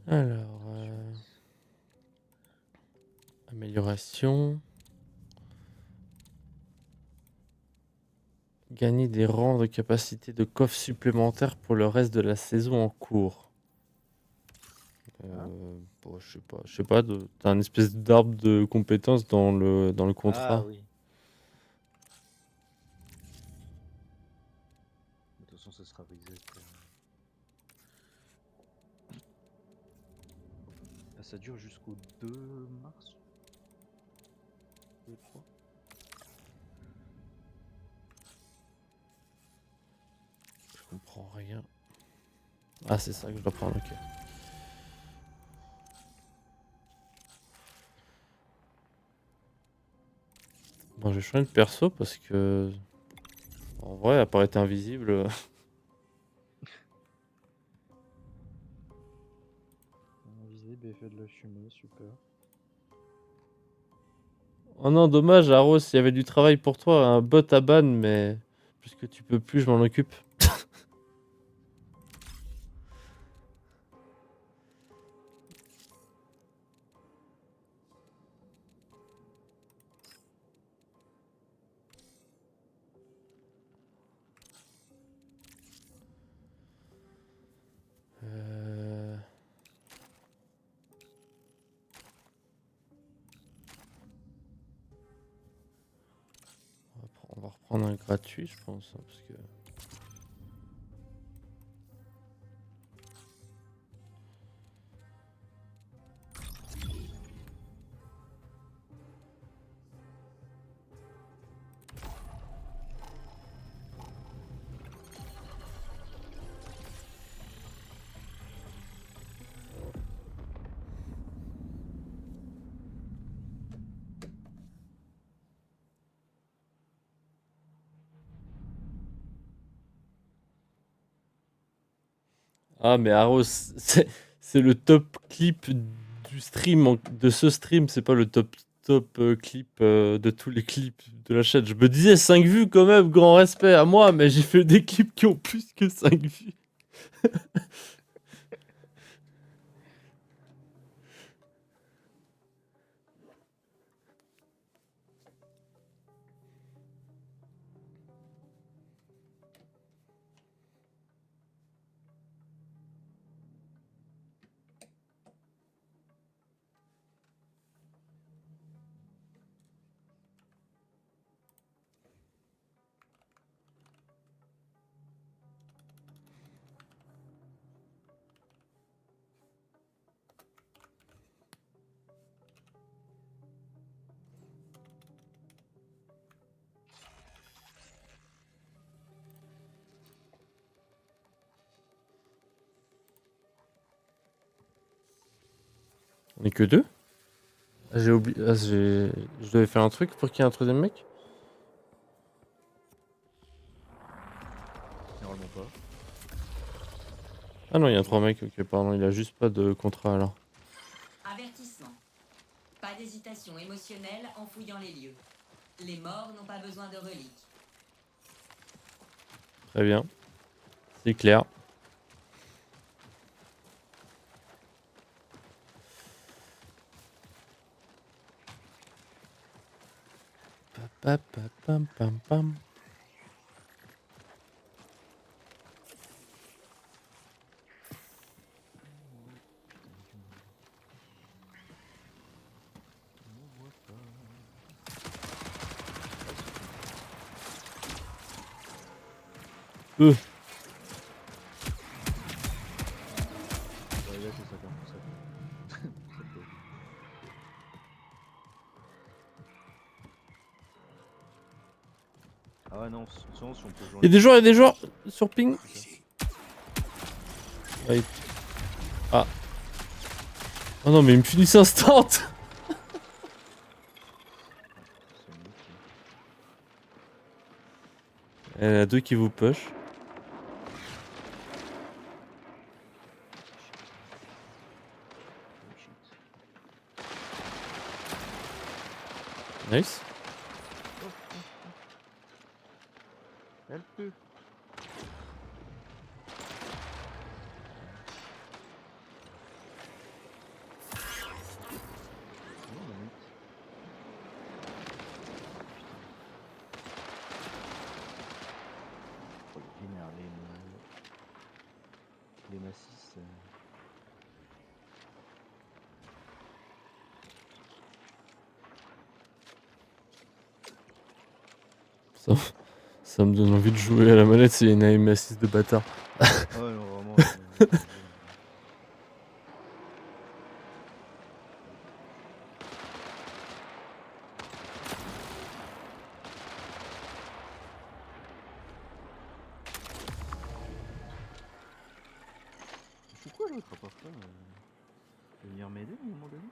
Alors... Amélioration... Gagner des rangs de capacité de coffre supplémentaires pour le reste de la saison en cours. Bon, je sais pas, t'as un espèce d'arbre de compétences dans le contrat. Ah oui. De toute façon, ça sera reset. Ah, ça dure jusqu'au 2 mars 2, 3. Je comprends rien. Ah, c'est ça que je dois prendre, ok. Bon, je vais changer de perso parce que... En vrai, à part être invisible... Invisible et fait de la fumée, super. Oh non, dommage, Aros, il y avait du travail pour toi, un bot à ban, mais... Puisque tu peux plus, je m'en occupe. Euh... On va reprendre un gratuit, je pense, hein, parce que... Ah, mais Aros, c'est le top clip du stream, de ce stream, c'est pas le top clip de tous les clips de la chaîne. Je me disais 5 vues quand même, grand respect à moi, mais j'ai fait des clips qui ont plus que 5 vues. On est que deux? Ah, j'ai oublié. Ah, je devais faire un truc pour qu'il y ait un troisième mec? Normalement pas. Ah non, il y a 3 mecs, ok, pardon, il a juste pas de contrat alors. Avertissement. Pas d'hésitation émotionnelle en fouillant les lieux. Les morts n'ont pas besoin de reliques. Très bien. C'est clair. Pa, pa, pam, pam, pam. Ouais, là c'est ça comme ça. Ah ouais non, souvent si on peut jouer. Il y a des joueurs sur ping. Ouais. Ah. Oh non, mais il me finit instant. Il y en a deux qui vous push. Nice. Elle peut. Les massifs. Ça me donne envie de jouer à la manette, c'est une aim assist de bâtard. Ah ouais, non, vraiment. Pourquoi l'autre a pas fait venir m'aider à un moment donné?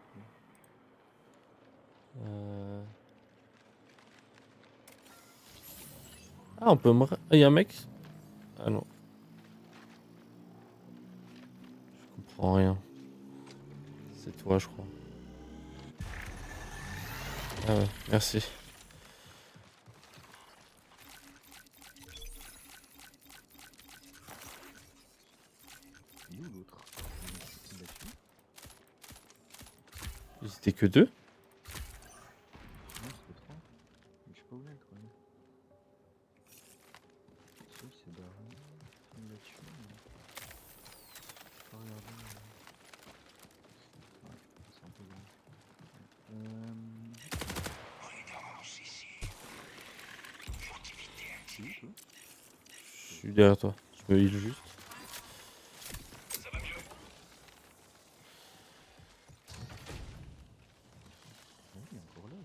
Ah, on peut me... Ah, y'a un mec? Ah non. Je comprends rien. C'est toi, je crois. Ah ouais, merci. Il est où l'autre? Ils étaient que deux? Non, c'était 3. Mais je sais pas où il est le troisième. Si, c'est barré. Il l'a tué. Mais... Je peux pas regarder. Ouais, c'est un peu grand. C'est où toi? Je suis derrière toi. Je me heal juste. Ouais, il est encore là.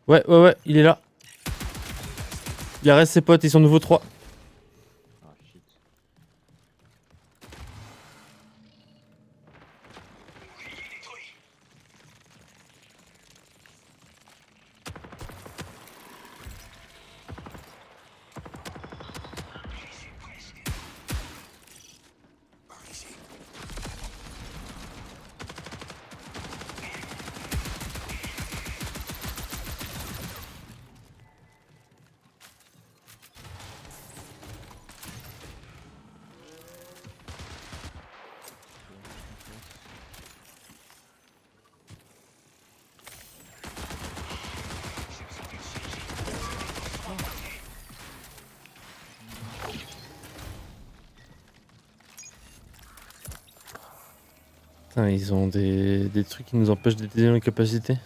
Ouais, ouais, ouais, il est là. Il reste ses potes, ils sont nouveau 3. Ah shit. Putain, ils ont des trucs qui nous empêchent d'utiliser nos capacités.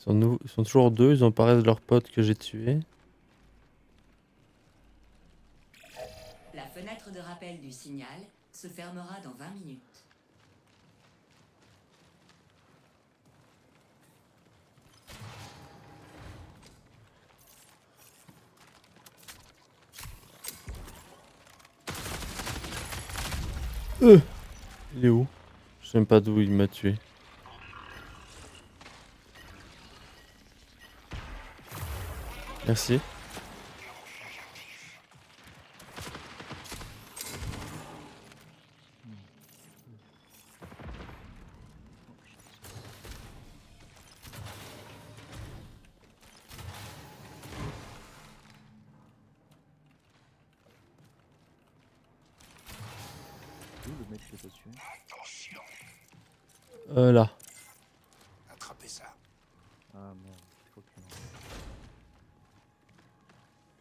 Ils sont toujours deux, ils ont parlé de leur pote que j'ai tué. La fenêtre de rappel du signal se fermera dans 20 minutes. Il est où? Je sais même pas d'où il m'a tué. Merci. Où le mec que t'as tué? Attention, Là. attrapez ça. Ah merde, faut que...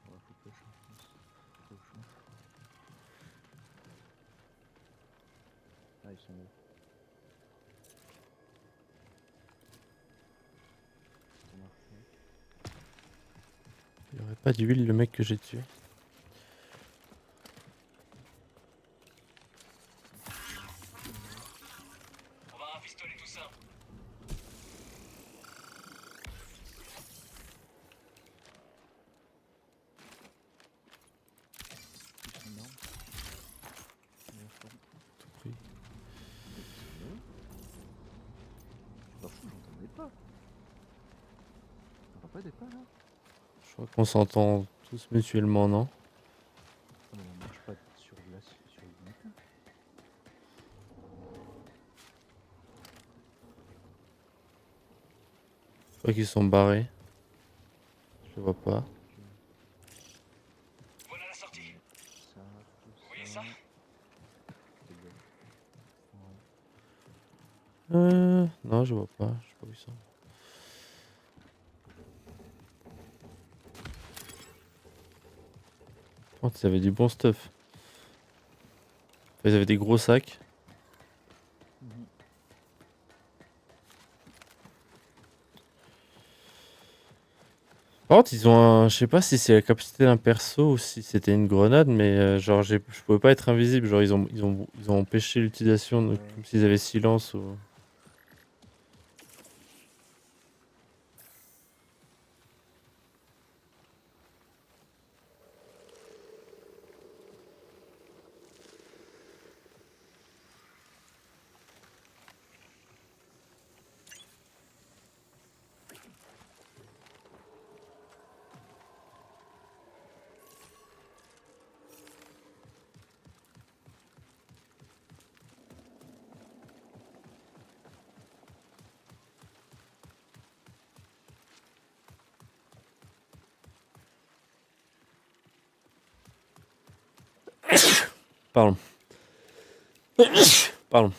Ouais, faut que je change. Faut que je change. Ah, ils sont où? Ça marche pas. Il y aurait pas d'huile le mec que j'ai tué. On va rafistoler tout ça. Ils sont énormes. Tout pris. C'est pas fou, j'entendais pas. T'entends pas des pas là? Je crois qu'on s'entend tous mutuellement, non? Ah mais on marche pas sur glace, sur le matin. Je crois qu'ils sont barrés. Je les vois pas. Voilà la sortie. Ça, Vous voyez ça? Non, je vois pas. Je sais pas où ils sont. Oh, ils avaient du bon stuff. Enfin, ils avaient des gros sacs. Par contre, ils ont un... Je sais pas si c'est la capacité d'un perso ou si c'était une grenade, mais genre je pouvais pas être invisible. Genre ils ont empêché l'utilisation, comme s'ils avaient silence ou... Pardon. Pardon.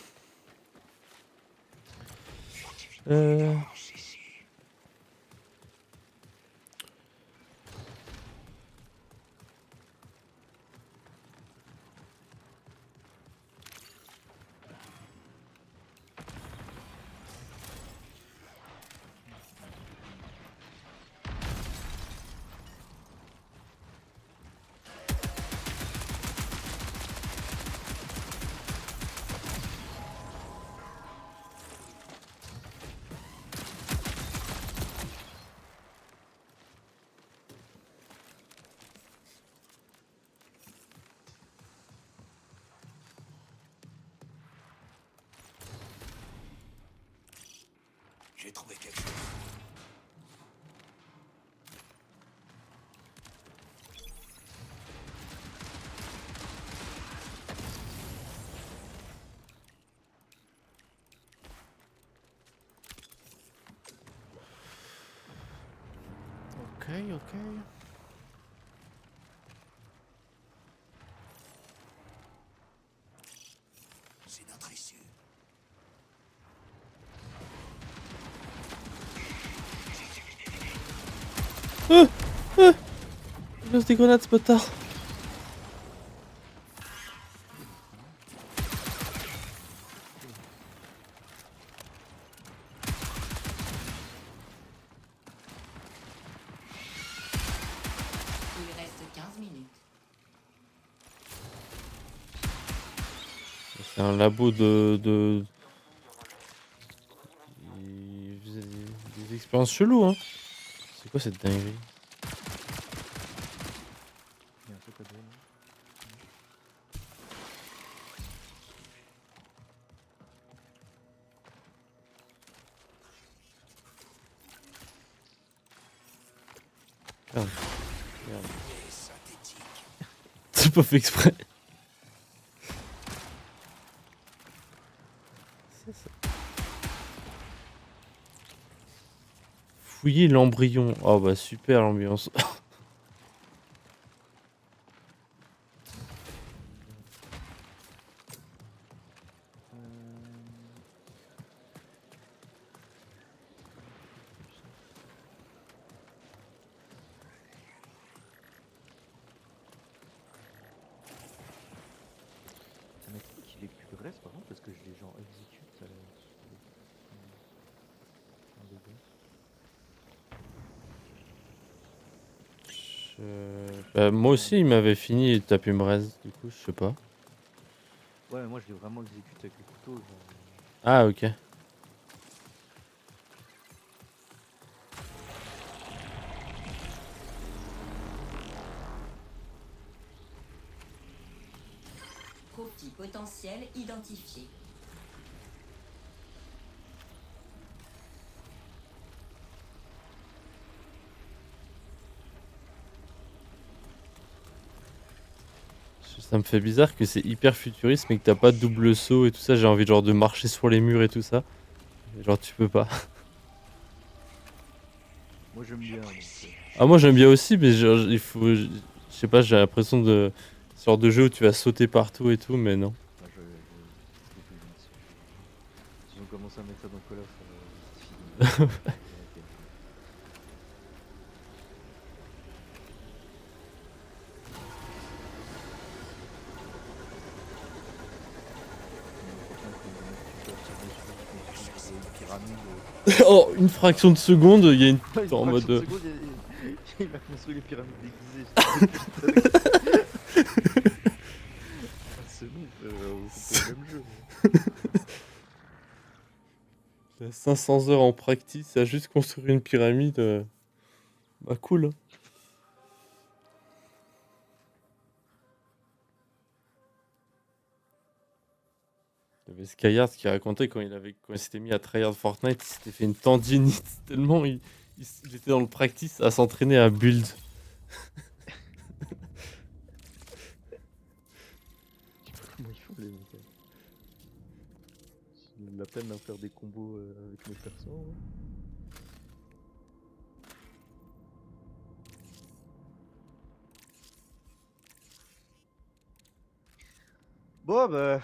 J'ai trouvé quelque chose. Ok, ok. C'est notre issue. Il lance des grenades ce bâtard. C'est un labo de... Il faisait des expériences cheloues, hein. C'est quoi cette dinguerie? Il y a un truc à donner. Merde. Merde. C'est pas fait exprès. Fouiller l'embryon. Oh bah super l'ambiance. Ça m'explique qu'il est plus reste par contre parce que je les gens exécute. Bah, moi aussi il m'avait fini et tapé me reste, du coup je sais pas. Ouais, mais moi je l'ai vraiment exécuté avec le couteau. Genre... Ah ok. Profit potentiel identifié. Ça me fait bizarre que c'est hyper futuriste mais que t'as pas de double saut et tout ça. J'ai envie genre de marcher sur les murs et tout ça. Et genre tu peux pas. Moi j'aime bien. Donc, Ah moi j'aime bien aussi mais genre, il faut... Je sais pas, j'ai l'impression de... Sorte de jeu où tu vas sauter partout et tout mais non. Bah, ils ont commencé à mettre ça dans Call of. Oh, une fraction de seconde, il y a une... Ouais, en mode... il a construit les pyramides déguisées. C'est bon, c'est le même jeu. Il y a 500 heures en practice à juste construire une pyramide. Bah cool. Hein. Il y avait Skyhard qui racontait quand il s'était mis à tryhard Fortnite, il s'était fait une tendinite tellement il était dans le practice à s'entraîner à build. Comment ils font les mecs? J'ai la peine à faire des combos avec mes persos. Ouais. Bon bah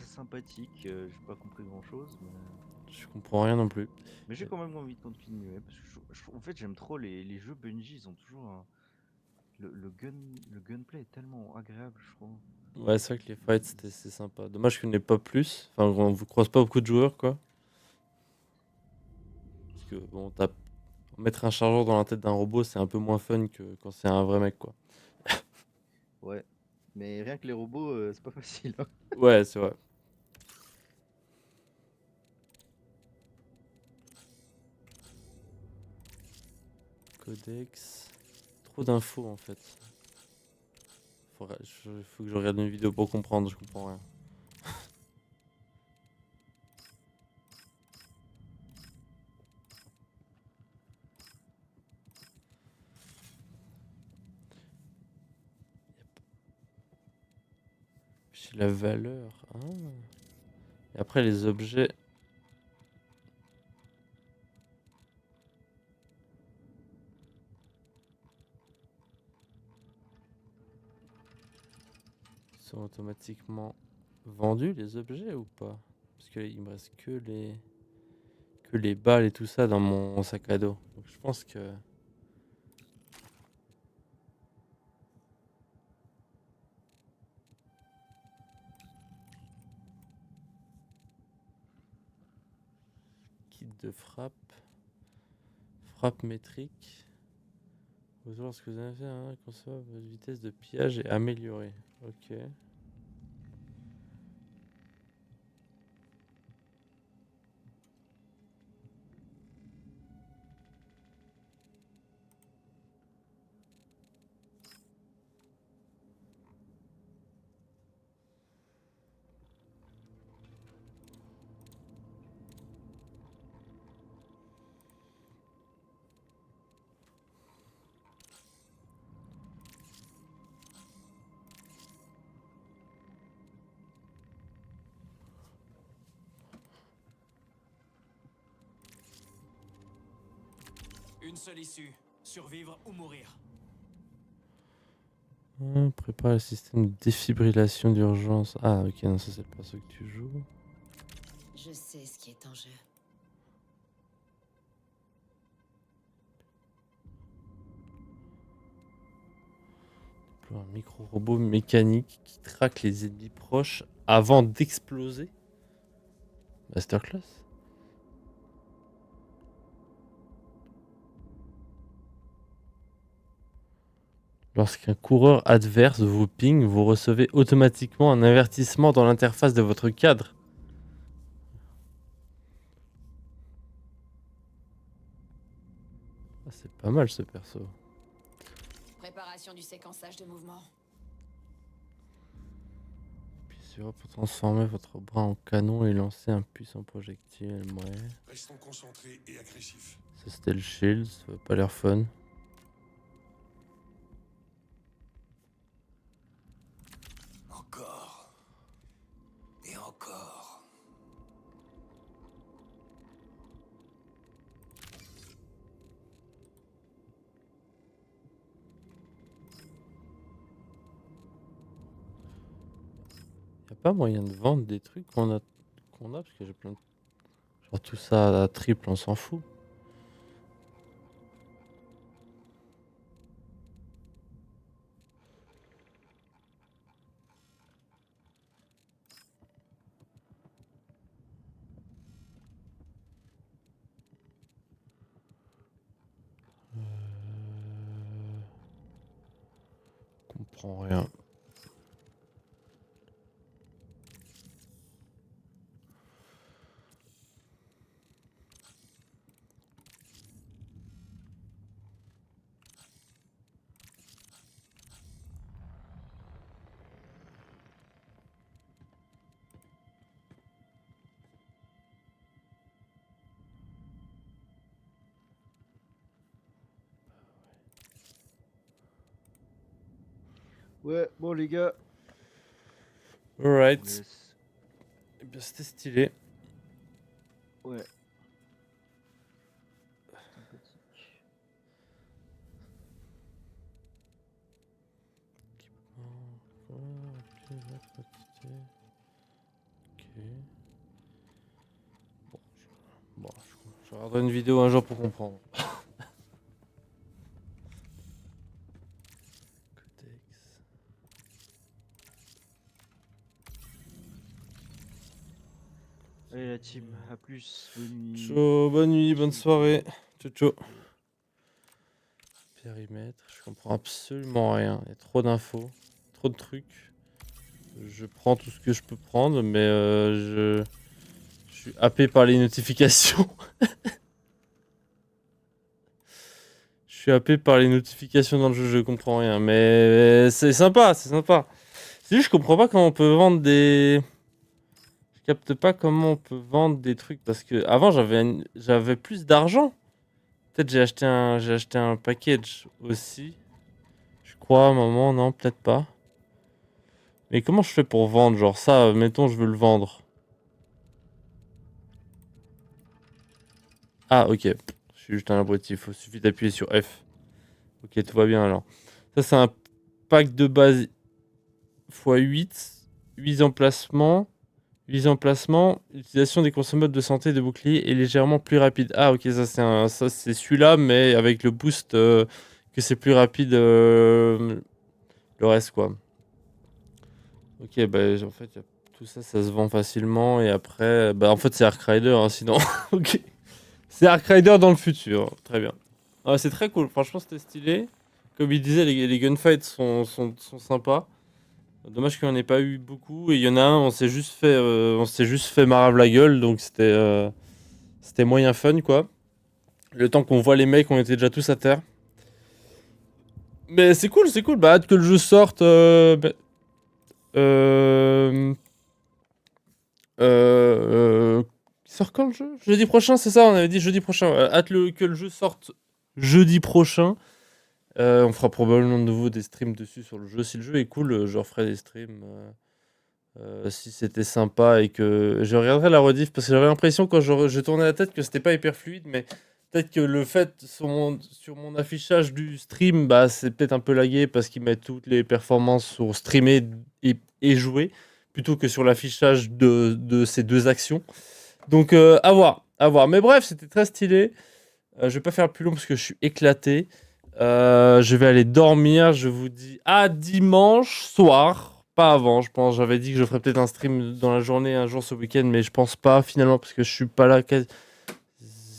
sympathique, j'ai pas compris grand chose mais... Je comprends rien non plus. Mais j'ai quand même envie de continuer parce que en fait j'aime trop les jeux Bungie, ils ont toujours un... le gunplay est tellement agréable je trouve. Ouais c'est vrai que les fights c'est sympa. Dommage qu'il n'y en ait pas plus. Enfin on vous croise pas beaucoup de joueurs quoi. Parce que bon mettre un chargeur dans la tête d'un robot c'est un peu moins fun que quand c'est un vrai mec quoi. Ouais. Mais rien que les robots c'est pas facile. Hein. Ouais c'est vrai. Codex. Trop d'infos en fait. Faut que je regarde une vidéo pour comprendre, je comprends rien. Puis la valeur. Ah. Et après les objets. Sont automatiquement vendus les objets ou pas? Parce qu'il me reste que les balles et tout ça dans mon sac à dos. Donc je pense que kit de frappe, frappe métrique. Lorsque vous avez fait concevoir votre vitesse de pillage est améliorée. Ok. seule issue. Survivre ou mourir. Prépare le système de défibrillation d'urgence. Ah ok, non ça c'est le perso que tu joues. Je sais ce qui est en jeu. Un micro-robot mécanique qui traque les ennemis proches avant d'exploser. Masterclass. Lorsqu'un coureur adverse vous ping, vous recevez automatiquement un avertissement dans l'interface de votre cadre. Ah, c'est pas mal ce perso. Préparation du séquençage de mouvement. Puis sur pour transformer votre bras en canon et lancer un puissant projectile. Ouais. Restons concentrés et agressifs. Ça c'était le shield, ça a pas l'air fun. Encore. Et encore. Y a pas moyen de vendre des trucs qu'on a parce que j'ai plein de... Genre tout ça à triple, on s'en fout. Comprends rien. Ouais, bon les gars. On Alright. laisse. Eh bien c'était stylé. Ouais. Sympathique. Ok. Bon, je regarderai une vidéo un jour pour comprendre. Codex. Allez la team, à plus, bonne nuit. Ciao, bonne nuit, bonne soirée. Ciao, ciao. Périmètre, je comprends absolument rien. Il y a trop d'infos, trop de trucs. Je prends tout ce que je peux prendre, mais je suis happé par les notifications. Je suis happé par les notifications dans le jeu, je comprends rien. Mais c'est sympa, c'est sympa. C'est juste, je comprends pas comment on peut vendre des... Je capte pas comment on peut vendre des trucs, parce que avant j'avais plus d'argent. Peut-être j'ai acheté un package aussi. Je crois à un moment, non, peut-être pas. Mais comment je fais pour vendre? Genre ça, mettons, je veux le vendre. Ah, ok. Je suis juste un abruti. Il suffit d'appuyer sur F. Ok, tout va bien alors. Ça, c'est un pack de base x8. 8 emplacements. 8 emplacements. L'utilisation des consommables de santé et de bouclier est légèrement plus rapide. Ah, ok, ça c'est celui-là, mais avec le boost que c'est plus rapide le reste, quoi. Ok, bah en fait, tout ça, ça se vend facilement. Et après, bah en fait, c'est Ark Rider, hein, sinon. Ok. C'est Ark Rider dans le futur. Très bien. Ah, c'est très cool. Franchement, c'était stylé. Comme il disait, les gunfights sont sympas. Dommage qu'il n'y en ait pas eu beaucoup. Et il y en a un, on s'est juste fait marave la gueule. Donc c'était moyen fun, quoi. Le temps qu'on voit les mecs, on était déjà tous à terre. Mais c'est cool, c'est cool. Bah, hâte que le jeu sorte. Il sort quand le jeu? Jeudi prochain, c'est ça? On avait dit jeudi prochain. Hâte que le jeu sorte jeudi prochain. On fera probablement de nouveau des streams dessus sur le jeu. Si le jeu est cool, je referai des streams. Si c'était sympa et que je regarderai la rediff parce que j'avais l'impression quand je tournais la tête que c'était pas hyper fluide, mais peut-être que le fait sur mon affichage du stream, bah, c'est peut-être un peu lagué parce qu'ils mettent toutes les performances sur streamer et jouer plutôt que sur l'affichage de ces deux actions. Donc à voir, à voir. Mais bref, c'était très stylé. Je vais pas faire plus long parce que je suis éclaté. Je vais aller dormir. Je vous dis à dimanche soir. Pas avant, je pense. J'avais dit que je ferais peut-être un stream dans la journée un jour ce week-end, mais je pense pas finalement parce que je suis pas là. Je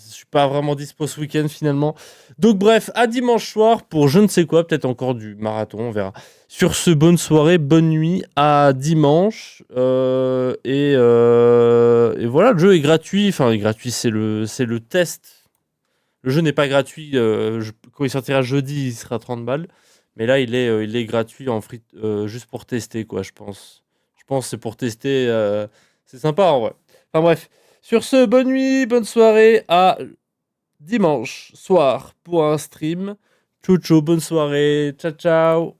suis pas vraiment dispo ce week-end finalement. Donc bref, à dimanche soir pour je ne sais quoi, peut-être encore du marathon, on verra. Sur ce, bonne soirée, bonne nuit, à dimanche. Et voilà, le jeu est gratuit. Enfin, il est gratuit, c'est le test. Le jeu n'est pas gratuit. Quand il sortira jeudi, il sera 30 balles. Mais là, il est gratuit en free, juste pour tester, quoi, je pense. Je pense que c'est pour tester. C'est sympa, en vrai. Enfin bref. Sur ce, bonne nuit, bonne soirée. À dimanche soir pour un stream. Ciao, ciao, bonne soirée. Ciao, ciao.